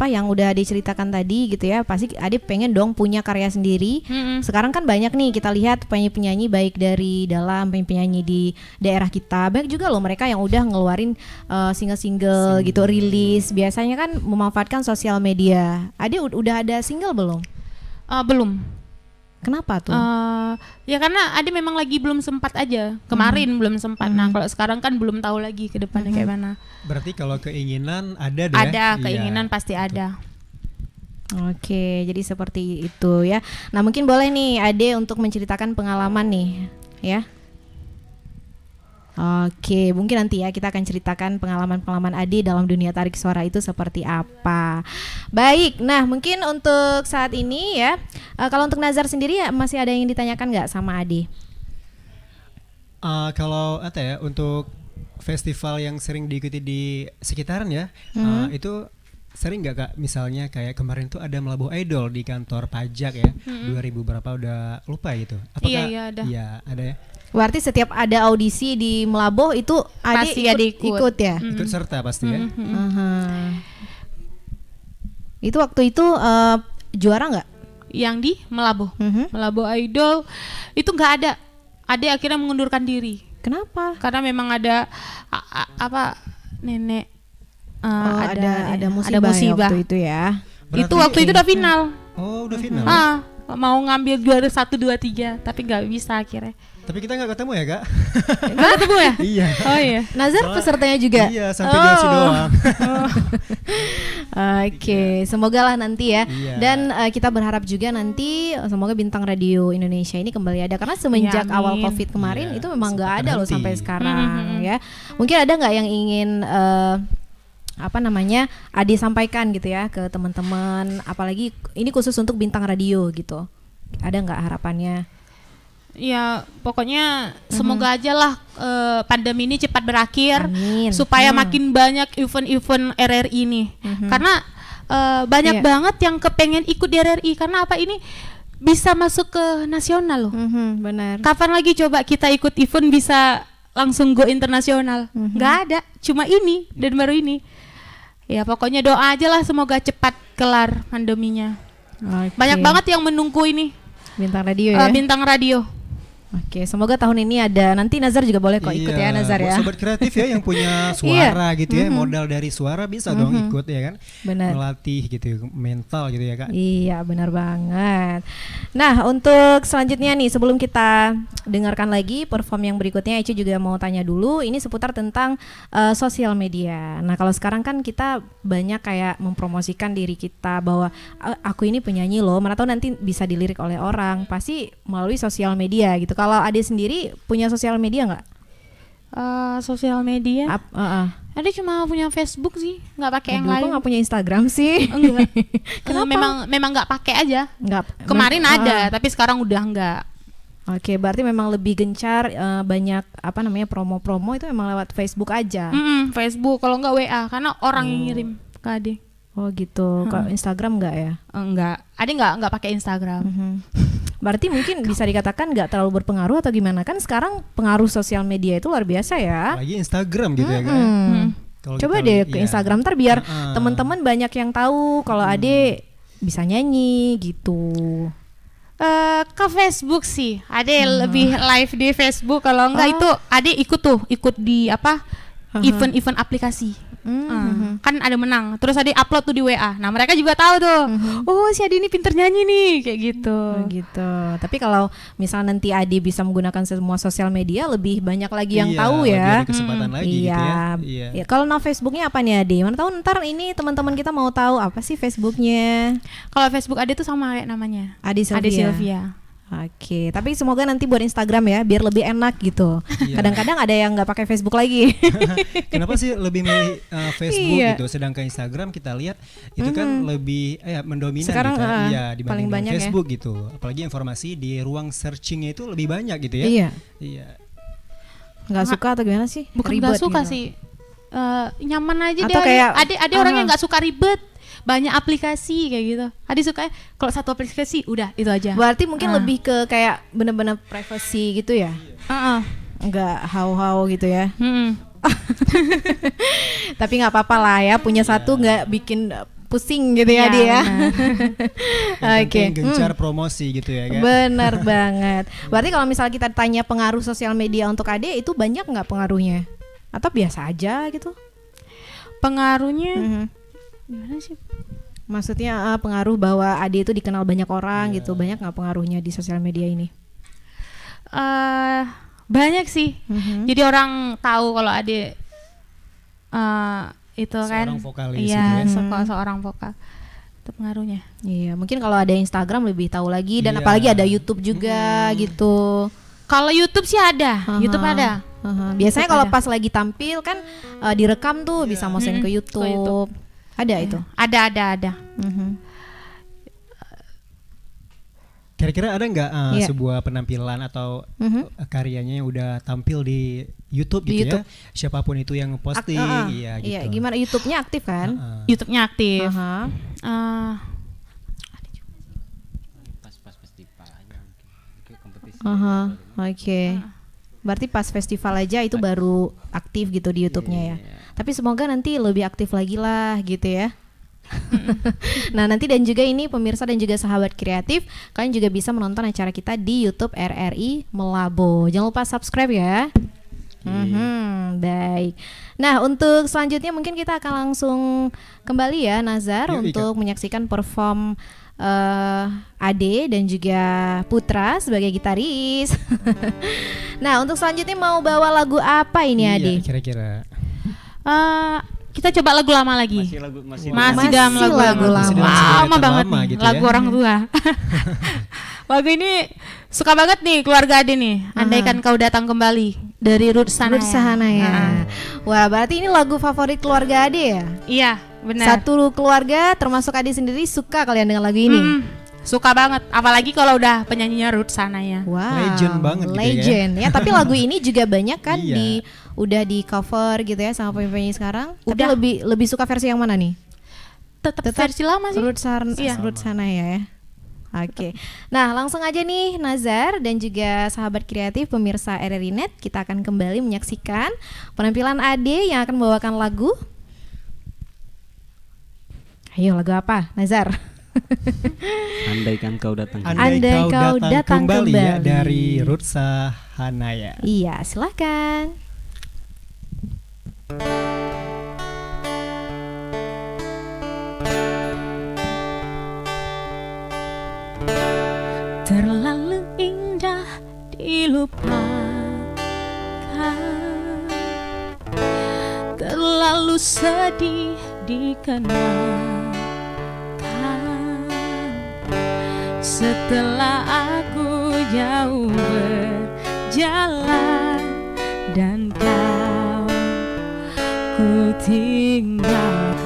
yang udah diceritakan tadi gitu ya, pasti Ade pengen dong punya karya sendiri. Sekarang kan banyak nih kita lihat penyanyi-penyanyi baik dari dalam, penyanyi di daerah kita, banyak juga loh mereka yang udah ngeluarin single-single gitu, rilis. Biasanya kan memanfaatkan sosial media. Ade udah ada single belum? Belum. Kenapa tuh? Ya karena Ade memang lagi belum sempat aja. Kemarin belum sempat. Nah kalau sekarang kan belum tahu lagi ke depannya kayak mana. Berarti kalau keinginan ada deh. Ada Iya. keinginan pasti ada. Oke, jadi seperti itu ya. Nah mungkin boleh nih Ade untuk menceritakan pengalaman nih ya. Oke, mungkin nanti ya kita akan ceritakan pengalaman-pengalaman Ade dalam dunia tarik suara itu seperti apa. Baik, nah mungkin untuk saat ini ya, kalau untuk Nazar sendiri ya, masih ada yang ditanyakan nggak sama Ade? Kalau apa ya, untuk festival yang sering diikuti di sekitaran ya, itu sering nggak Kak misalnya kayak kemarin tuh ada Melabuh Idol di kantor pajak ya, 2000 berapa udah lupa gitu. Apakah Iya, ada. Iya, ada ya. Berarti setiap ada audisi di Melaboh itu Pasti ada ikut. ya. Ikut serta pasti ya. Aha. Itu waktu itu juara nggak? Yang di Melabuh. Melabuh Idol itu nggak ada. Ade akhirnya mengundurkan diri. Kenapa? Karena memang ada nenek Ada musibah, ya waktu itu ya. Itu Berarti- waktu itu udah final. Oh, udah final. Mau ngambil juara 1 2 3 tapi nggak bisa akhirnya. Tapi kita nggak ketemu ya Kak? Nggak ketemu ya? Iya. Oh iya. Nazar pesertanya juga. Iya, sampai jersey doang. Oke, semoga lah nanti ya. Iya. Dan kita berharap juga nanti semoga bintang radio Indonesia ini kembali ada karena semenjak Ya, amin. awal Covid kemarin Iya, itu memang nggak sempat ada loh terhenti. sampai sekarang ya. Mungkin ada nggak yang ingin Ade sampaikan gitu ya ke teman-teman, apalagi ini khusus untuk bintang radio gitu. Ada nggak harapannya? Ya pokoknya semoga aja lah pandemi ini cepat berakhir. Amin. Supaya makin banyak event-event RRI ini. Karena banyak Iya. banget yang kepengen ikut di RRI karena apa ini bisa masuk ke nasional loh. Benar. Kapan lagi coba kita ikut event bisa langsung go internasional? Nggak ada, cuma ini dan baru ini. Ya pokoknya doa aja lah semoga cepat kelar pandeminya. Oke. Banyak banget yang menunggu ini bintang radio ya. bintang radio. Oke, semoga tahun ini ada. Nanti Nazar juga boleh kok ikut ya, Nazar buat ya. sobat kreatif ya yang punya suara gitu ya, modal dari suara bisa dong ikut ya kan. Benar. Melatih gitu mental gitu ya Kak. Iya, benar banget. Nah, untuk selanjutnya nih, sebelum kita dengarkan lagi perform yang berikutnya, Ece juga mau tanya dulu. Ini seputar tentang sosial media. Nah, kalau sekarang kan kita banyak kayak mempromosikan diri kita bahwa aku ini penyanyi loh. Mana tahu nanti bisa dilirik oleh orang. Pasti melalui sosial media gitu. Kalau Ade sendiri punya sosial media nggak? Sosial media. Ada Ada cuma punya Facebook sih, nggak pakai yang Kok lain. nggak punya Instagram sih? Enggak. Kenapa? Memang nggak pakai aja. Nggak. Kemarin ada, tapi sekarang udah nggak. Oke, berarti memang lebih gencar banyak promo-promo itu memang lewat Facebook aja. Facebook kalau nggak WA karena orang yang ngirim ke Ade. Oh gitu. Kalau Instagram nggak ya? Enggak. Ade nggak pakai Instagram. Berarti mungkin bisa dikatakan nggak terlalu berpengaruh atau gimana? Kan sekarang pengaruh sosial media itu luar biasa ya. Apalagi Instagram gitu ya Kak. Kalau Coba kita deh lihat, ke iya. Instagram ntar biar teman-teman banyak yang tahu kalau Ade bisa nyanyi gitu. Ke Facebook sih. Ade lebih live di Facebook. Kalau enggak itu Ade ikut di event-event aplikasi. Kan ada menang. Terus Ade upload tuh di WA. Nah, mereka juga tahu tuh. Oh, si Ade ini pinter nyanyi nih, kayak gitu. Gitu. Tapi kalau misal nanti Ade bisa menggunakan semua sosial media, lebih banyak lagi yang Iya, tahu lebih ya. ada kesempatan lagi gitu ya. Iya. Ya, kalau nama Facebooknya apa nih Ade? Mana tahu ntar ini teman-teman kita mau tahu apa sih Facebooknya? Kalau Facebook Ade tuh sama kayak namanya. Ade Sylvia. Ade Sylvia. Oke, tapi semoga nanti buat Instagram ya, biar lebih enak gitu. Iya. Kadang-kadang ada yang nggak pakai Facebook lagi. Kenapa sih lebih milih Facebook Iya. gitu, sedangkan Instagram kita lihat itu kan lebih mendominan Sekarang, gitu, paling dibanding banyak ya. Facebook gitu. Apalagi informasi di ruang searchingnya itu lebih banyak gitu ya. Iya. Iya. Nggak suka atau gimana sih? Bukan Ribet nggak suka gitu. sih. Nyaman aja Atau deh. kayak, Ade orang yang nggak suka ribet. Banyak aplikasi kayak gitu. Ade suka kalau satu aplikasi udah itu aja. Berarti mungkin lebih ke kayak bener-bener privacy gitu ya? Nggak hau-hau gitu ya? Tapi nggak apa-apa lah ya, punya satu nggak bikin pusing gitu ya Iya, dia. Yang Oke. penting gencar promosi gitu ya kan. Benar banget. Berarti kalau misalnya kita tanya pengaruh sosial media untuk Ade itu banyak nggak pengaruhnya? Atau biasa aja gitu? Pengaruhnya gimana sih? Maksudnya pengaruh bahwa Ade itu dikenal banyak orang gitu, banyak nggak pengaruhnya di sosial media ini? Banyak sih. Jadi orang tahu kalau Ade itu Seorang kan vokalis iya, gitu seorang vokal. Itu pengaruhnya. Iya, mungkin kalau ada Instagram lebih tahu lagi dan Iya. apalagi ada YouTube juga gitu. Kalau YouTube sih ada. YouTube ada. Biasanya YouTube kalau ada. pas lagi tampil kan direkam tuh bisa masukin ke YouTube. Ada itu. Ada. Kira-kira ada nggak Iya. sebuah penampilan atau karyanya yang udah tampil di YouTube Di gitu YouTube. ya. Siapapun itu yang posting, iya gitu. Iya, gimana YouTube-nya aktif kan? YouTube-nya aktif. Aha. Eh, Pas festival aja mungkin. Itu kompetisi. Aha, oke. Berarti pas festival aja itu baru aktif gitu di YouTube-nya ya. Tapi semoga nanti lebih aktif lagi lah gitu ya. Nah nanti dan juga ini pemirsa dan juga sahabat kreatif, kalian juga bisa menonton acara kita di YouTube RRI Melabo. Jangan lupa subscribe ya. Baik. Nah untuk selanjutnya mungkin kita akan langsung kembali ya Nazar Yuk, untuk menyaksikan perform Ade dan juga Putra sebagai gitaris. Nah untuk selanjutnya mau bawa lagu apa ini Iya, Ade? kira-kira. kita coba lagu lama lagi. Masih Masih dalam Masih lagu lama. lagu lama. Lama banget Lama nih, gitu lagu ya. orang tua. Lagu ini suka banget nih keluarga Ade nih. Andaikan kau datang kembali dari Ruth Sanaya. Ruth Sahanaya. Wah berarti ini lagu favorit keluarga Ade ya? Iya, benar. Satu keluarga termasuk Ade sendiri suka kalian dengan lagu ini? Suka banget, apalagi kalau udah penyanyinya Ruth Sanaya. Wow, Legend banget gitu ya. legend ya. Tapi lagu ini juga banyak kan Iya. udah di cover gitu ya sama penyanyi sekarang. Tapi Udah. lebih suka versi yang mana nih? Tetap versi lama sih. Iya. Ruth Sanaya ya. Oke. Nah, langsung aja nih Nazar dan juga sahabat kreatif pemirsa RRI Net, kita akan kembali menyaksikan penampilan Ade yang akan membawakan lagu. Ayo, lagu apa, Nazar? Andaikan kau datang. Andai kau datang kembali ya kembali. dari Ruth Sahanaya. Iya, silakan. Terlalu indah dilupakan, terlalu sedih dikenangkan. Setelah aku jauh berjalan dan kau ku tinggalkan,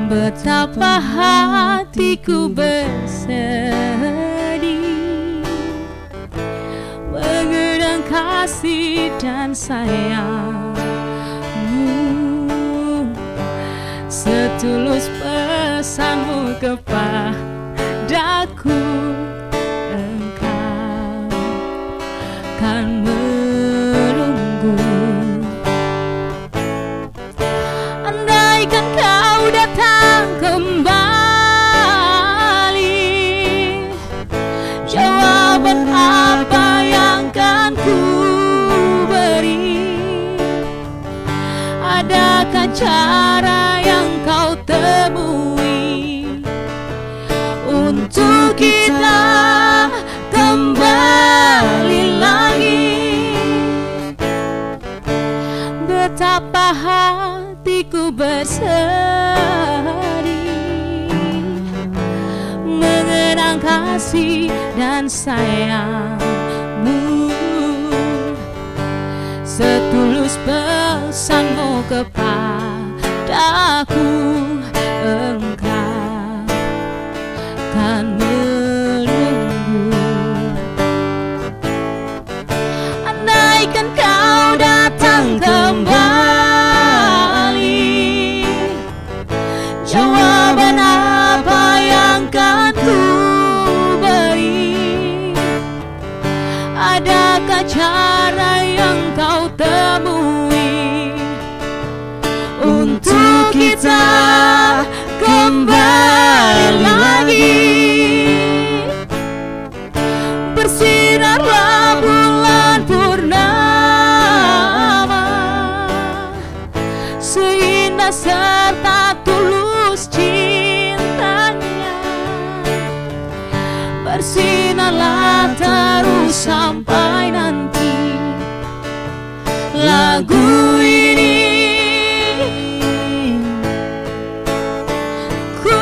betapa hatiku bersedih, mengenang kasih dan sayangmu, setulus pesanmu kepadaku, engkau kan menunggu. Andaikan kau datang kembali, jawaban apa yang kan ku beri? Adakah cara yang kau temui untuk kita kembali lagi? Betapa hatiku bersedih, mengenang kasih dan sayangmu, setulus pesanmu kepadaku, engkau kan menunggu. Andaikan kau datang kembali, jawaban apa yang kan ku beri? Adakah cara yang kau temui untuk kita kembali lagi? Bersinarlah bulan purnama, seindah serta tulus cintanya. Bersinarlah terus sampai nanti lagu ini ku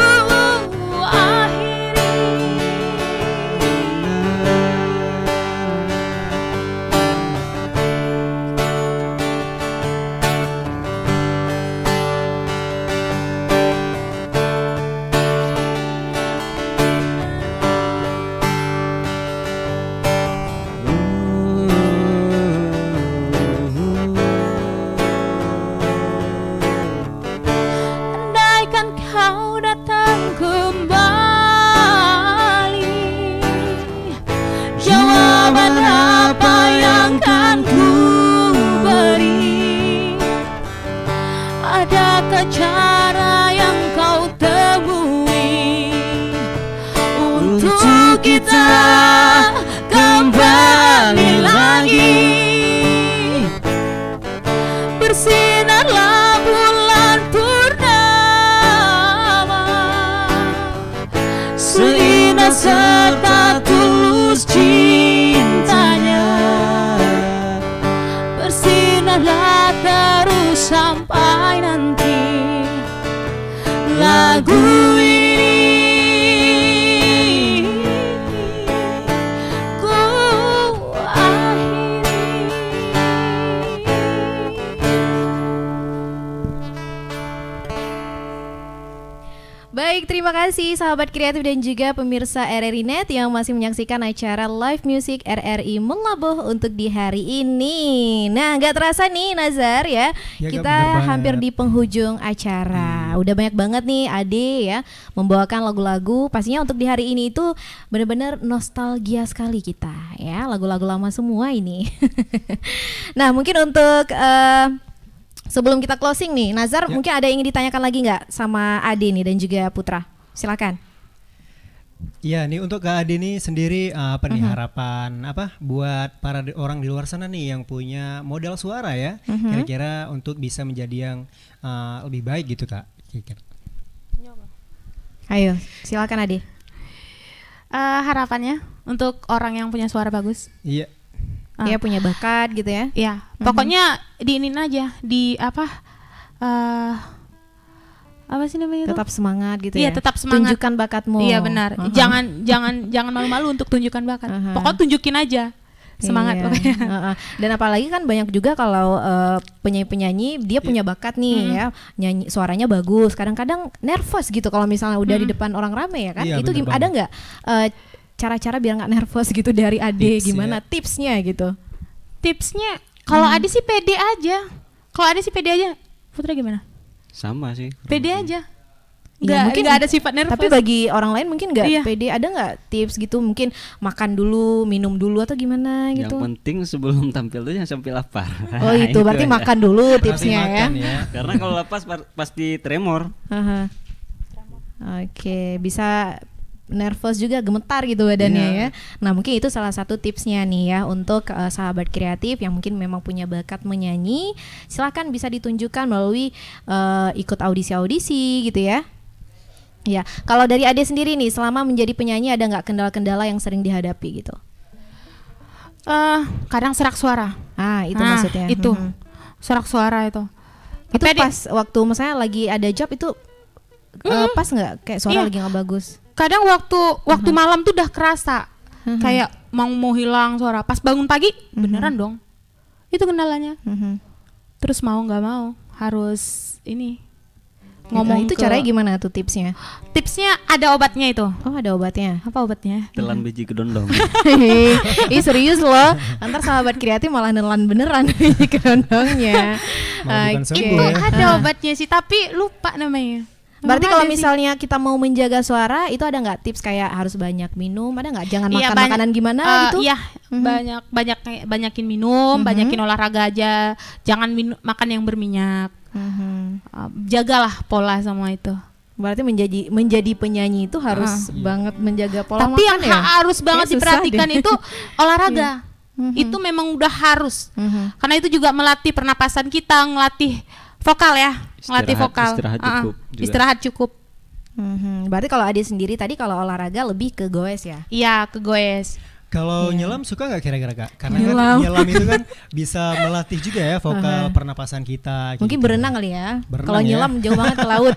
akhiri. adakah cara yang kau temui untuk kita kembali lagi? Bersinarlah bulan purnama, seindah serta tulus cintanya. Bersinarlah terus sampai nanti lagu ini ku akhiri. Baik, terima kasih sahabat kreatif dan juga pemirsa RRI Net yang masih menyaksikan acara Live Music RRI Melabuh untuk di hari ini. Nah, nggak terasa nih Nazar ya, Ya, Kak, kita bener hampir banget. di penghujung acara. Udah banyak banget nih Ade ya membawakan lagu-lagu. Pastinya untuk di hari ini itu benar-benar nostalgia sekali kita ya, lagu-lagu lama semua ini. Nah, mungkin untuk sebelum kita closing nih, Nazar, Ya. mungkin ada yang ingin ditanyakan lagi nggak sama Ade nih dan juga Putra? Silakan. Iya nih untuk Kak Ade nih sendiri apa nih harapan apa buat para orang di luar sana nih yang punya modal suara ya, kira-kira untuk bisa menjadi yang lebih baik gitu Kak. Kira-kira. Ayo, silakan Ade. Harapannya untuk orang yang punya suara bagus, Iya. Dia punya bakat gitu ya. ya pokoknya diinin aja, di apa sih namanya itu? Tetap semangat gitu Iya, ya. tetap semangat. Tunjukkan bakatmu. Iya benar. Jangan malu-malu untuk tunjukkan bakat. Pokoknya tunjukin aja semangat Iya. pokoknya. Dan apalagi kan banyak juga kalau penyanyi-penyanyi dia punya bakat nih ya, nyanyi suaranya bagus. Kadang-kadang nervous gitu kalau misalnya udah di depan orang ramai ya kan. Iya, Itu bener ada banget. nggak cara-cara biar nggak nervous gitu dari Ade? Tips, Gimana ya. tipsnya gitu? Tipsnya kalau Adi sih pede aja. Kalau Adi sih pede aja. Putra gimana? Sama sih. Pede aja. Ya, mungkin Nggak ada sifat nervous. Tapi bagi orang lain mungkin nggak Iya. pede, ada nggak tips gitu? Mungkin makan dulu, minum dulu atau gimana Yang gitu? penting sebelum tampil tuh jangan sampai lapar. Oh itu berarti aja. makan dulu Berarti tipsnya ya. makan ya. Karena kalau lepas pasti tremor. Aha. Oke, bisa nervous juga, gemetar gitu badannya Iya. ya. Nah mungkin itu salah satu tipsnya nih ya untuk sahabat kreatif yang mungkin memang punya bakat menyanyi. Silakan bisa ditunjukkan melalui ikut audisi-audisi gitu ya. Ya, kalau dari Ade sendiri nih, selama menjadi penyanyi ada nggak kendala-kendala yang sering dihadapi gitu? Kadang serak suara. Itu Nah, maksudnya. itu. Mhm. Serak suara itu. Itu Tapi pas waktu misalnya lagi ada job itu pas nggak kayak suara Iya. lagi nggak bagus? Kadang waktu malam tuh udah kerasa kayak mau hilang suara. Pas bangun pagi beneran dong. Itu kendalanya. Mhm. Terus mau nggak mau harus ini Ngomong ngomong itu ke- caranya gimana tuh tipsnya? Tipsnya ada obatnya itu. Oh ada obatnya. Apa obatnya? Telan biji kedondong. Ih serius loh. Antar sahabat kreatif malah nelan beneran kerondongnya. Mau bukan Oke. sembuh Itu ya. ada obatnya sih, tapi lupa namanya. Berarti Emang kalau ada sih. misalnya kita mau menjaga suara itu ada nggak tips kayak harus banyak minum, ada nggak? Jangan Iya, makan banyak- makanan gimana gitu? Iya, banyakin minum, banyakin olahraga aja. Jangan makan yang berminyak. Mhm. Jagalah pola sama itu. Berarti menjadi penyanyi itu harus banget menjaga pola Tapi makan yang ya. harus banget Kayaknya susah diperhatikan deh. itu olahraga. Itu memang udah harus. Karena itu juga melatih pernapasan kita, ngelatih vokal ya, ngelatih vokal. Istirahat cukup juga. Istirahat cukup. Berarti kalau Ade sendiri tadi kalau olahraga lebih ke goes ya? Iya, kegoes. Kalau nyelam suka nggak kira-kira Kak? Karena Nyelam. kan nyelam itu kan bisa melatih juga ya vokal pernapasan kita. Mungkin gitu. berenang kali ya. Berenang Kalau ya. nyelam jauh banget ke laut.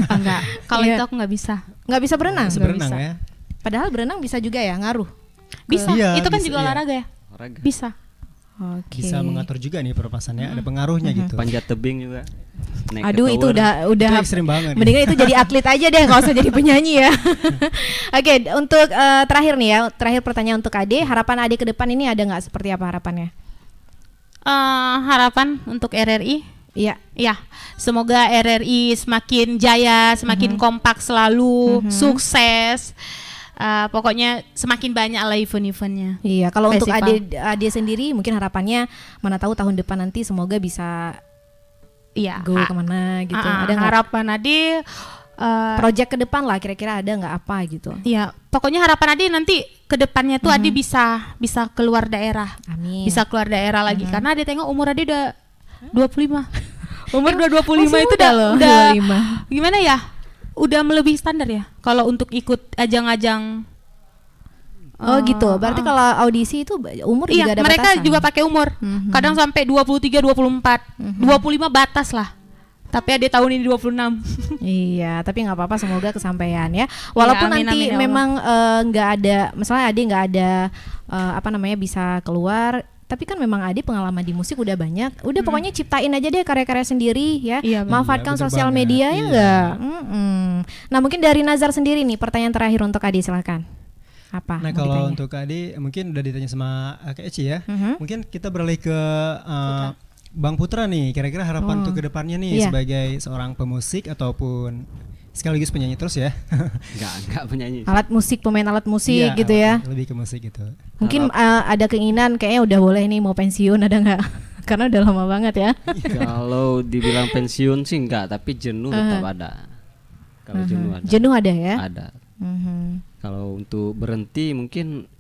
Enggak. Kalau Iya. itu aku nggak bisa. Nggak bisa berenang. Bisa Nggak berenang bisa. ya. Padahal berenang bisa juga ya, ngaruh. Bisa. Iya, Itu kan bisa, juga iya. olahraga ya. Olahraga. Bisa. Oke. Bisa mengatur juga nih pernapasannya, ada pengaruhnya gitu. Panjat tebing juga. Naik ke Aduh itu tower. udah Itu ekstrim banget. Mendingan itu jadi atlet aja deh, nggak usah jadi penyanyi ya. Oke, untuk terakhir nih ya, terakhir pertanyaan untuk Ade, harapan Ade ke depan ini ada nggak, seperti apa harapannya? Harapan untuk RRI, Iya. ya semoga RRI semakin jaya, semakin kompak selalu, sukses. Pokoknya semakin banyak lah event-eventnya. Iya, kalau untuk Festival. Ade sendiri mungkin harapannya mana tahu tahun depan nanti semoga bisa Iya. go kemana gitu? Ada nggak harapan Ade project ke depan lah kira-kira ada nggak apa gitu? ya pokoknya harapan Ade nanti ke depannya tuh Ade bisa keluar daerah. Amin. Bisa keluar daerah lagi karena Ade tengok umur Ade udah 25. Umur udah 25 Masih itu muda loh, udah 25. gimana ya? Udah melebihi standar ya kalau untuk ikut ajang-ajang. Oh gitu. Berarti kalau audisi itu umur juga Iya, ada mereka batasan? juga pakai umur. Kadang sampai 23, 24, 25 batas lah. Tapi ada tahun ini 26. Iya, tapi nggak apa-apa, semoga kesampaian ya. Walaupun amin, nanti amin, ya memang nggak ada, misalnya Ade nggak ada bisa keluar, tapi kan memang Ade pengalaman di musik udah banyak. Udah pokoknya ciptain aja deh karya-karya sendiri ya. Iya, bener. Manfaatkan Iya, bener sosial banget. media ya Iya. enggak? Nah, mungkin dari Nazar sendiri nih, pertanyaan terakhir untuk Ade, silakan. Apa? Nah mau kalau ditanya? untuk Adi mungkin udah ditanya sama Kak Eci ya. Mhm. Mungkin kita beralih ke Bang Putra nih. Kira-kira harapan untuk kedepannya nih Iya. sebagai seorang pemusik ataupun sekaligus penyanyi terus ya. Enggak penyanyi. Alat musik, pemain alat musik Iya, gitu ya. Lebih ke musik gitu. Mungkin ada keinginan kayaknya udah boleh nih mau pensiun, ada nggak? Karena udah lama banget ya. Kalau dibilang pensiun sih enggak, tapi jenuh tetap ada. Kalau jenuh ada. Jenuh ada ya? Ada. Mhm. Kalau untuk berhenti mungkin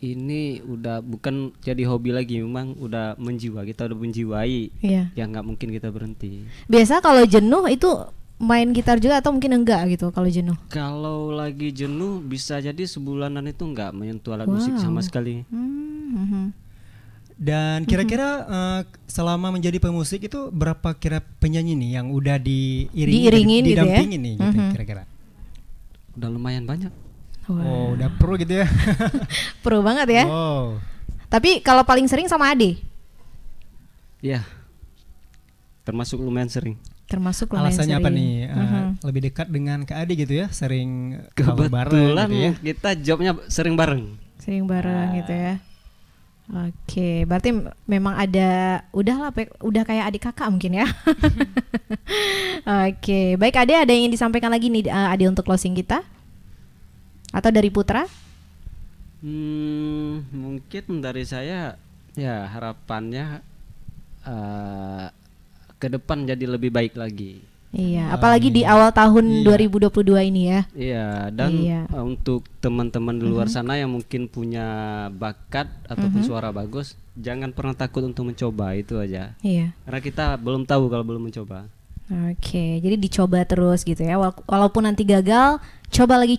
ini udah bukan jadi hobi lagi, memang udah menjiwa, kita udah menjiwai. Iya. Ya nggak mungkin kita berhenti. Biasa kalau jenuh itu main gitar juga atau mungkin enggak gitu kalau jenuh? Kalau lagi jenuh bisa jadi sebulanan itu nggak menyentuh alat musik Wow. sama sekali. Dan kira-kira selama menjadi pemusik itu berapa kira penyanyi nih yang udah Diiringin gitu ya? didampingin nih gitu kira-kira? Udah lumayan banyak. Oh, udah pro gitu ya. Pro banget ya. Oh. Tapi kalau paling sering sama Ade? Ya, termasuk lumayan sering. Termasuk lumayan Alasannya apa sering. nih? Lebih dekat dengan Kak Adi gitu ya, sering bareng Kebetulan gitu ya. kita jobnya sering bareng. Sering bareng gitu ya. Oke, berarti memang ada udah kayak adik kakak mungkin ya. Oke, baik Ade, ada yang ingin disampaikan lagi nih Ade untuk closing kita? Atau dari Putra? Mungkin dari saya ya harapannya ke depan jadi lebih baik lagi. Iya, apalagi di awal tahun 2022 ini ya. Iya, dan Iya. Untuk teman-teman di luar sana yang mungkin punya bakat ataupun suara bagus, jangan pernah takut untuk mencoba, itu aja. Iya. Karena kita belum tahu kalau belum mencoba. Oke, jadi dicoba terus gitu ya. Walaupun nanti gagal, coba lagi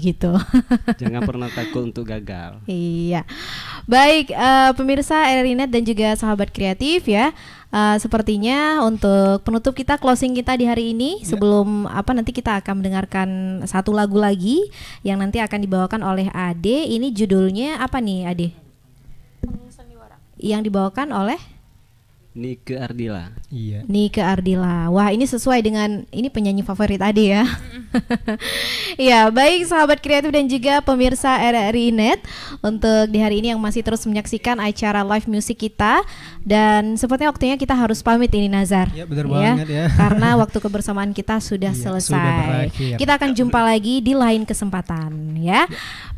gitu. Jangan pernah takut untuk gagal. Iya. Baik, pemirsa RRI Net dan juga sahabat kreatif ya. Sepertinya untuk penutup kita, closing kita di hari ini, sebelum nanti kita akan mendengarkan satu lagu lagi yang nanti akan dibawakan oleh Ade. Ini judulnya apa nih, Ade? Yang dibawakan oleh Nike Ardila. Iya. Nike Ardila. Wah, ini sesuai dengan ini penyanyi favorit Ade ya. Iya, baik sahabat kreatif dan juga pemirsa RRI Net, untuk di hari ini yang masih terus menyaksikan acara live music kita, dan sepertinya waktunya kita harus pamit ini, Nazar. Ya, benar banget ya. Karena waktu kebersamaan kita sudah Iya, selesai. sudah berakhir. Kita akan jumpa lagi di lain kesempatan ya.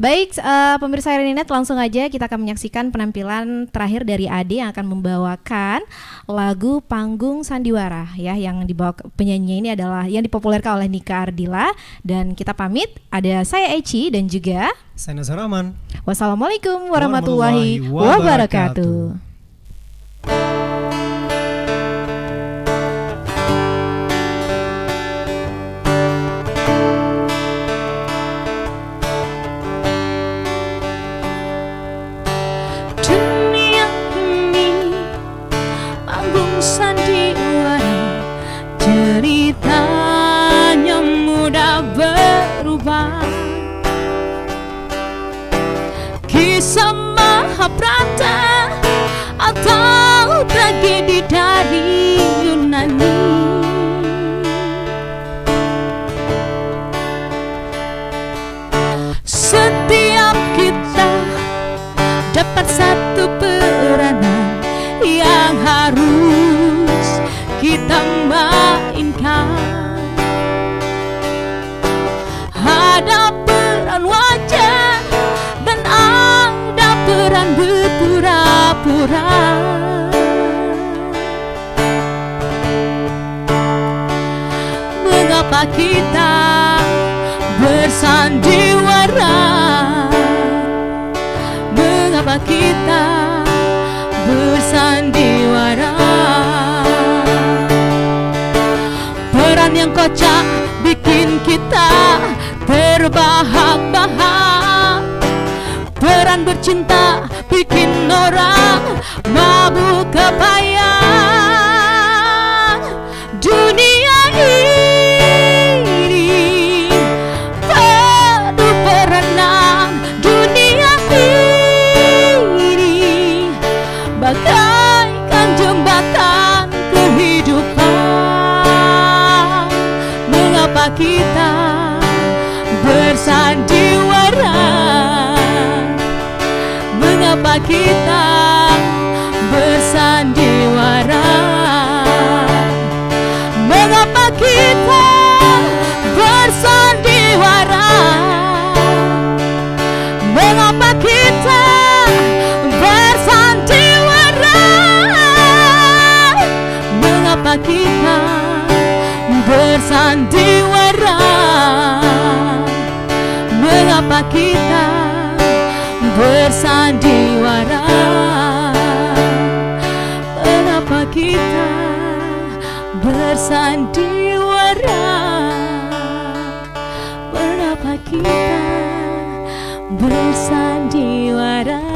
Baik, pemirsa RRI Net, langsung aja kita akan menyaksikan penampilan terakhir dari Ade yang akan membawakan lagu Panggung Sandiwara ya, yang dibawa penyanyi ini adalah yang dipopulerkan oleh Nike Ardila, dan kita pamit. Ada saya Eci dan juga Saya Nazar Rahman. wassalamualaikum warahmatullahi wabarakatuh. Dunia ini panggung sandiwara, ceritanya mudah berubah. Kisah Mahabharata atau tragedi dari Yunani. Setiap kita dapat satu peranan yang harus kita mainkan. Ada peran wajah dan ada peran berpura-pura. Mengapa kita bersandiwara? Mengapa kita bersandiwara? Peran yang kocak bikin kita terbahak-bahak. Peran bercinta bikin orang mabuk kepayang. Dunia ini penuh perenang. Dunia ini bagaikan jembatan kehidupan. Mengapa kita bersandiwara? Mengapa kita bersandiwara? Mengapa kita bersandiwara? Mengapa kita bersandiwara? Mengapa kita bersandiwara? Mengapa kita bersandiwara? Mengapa kita bersandiwara? Mengapa kita bersandiwara?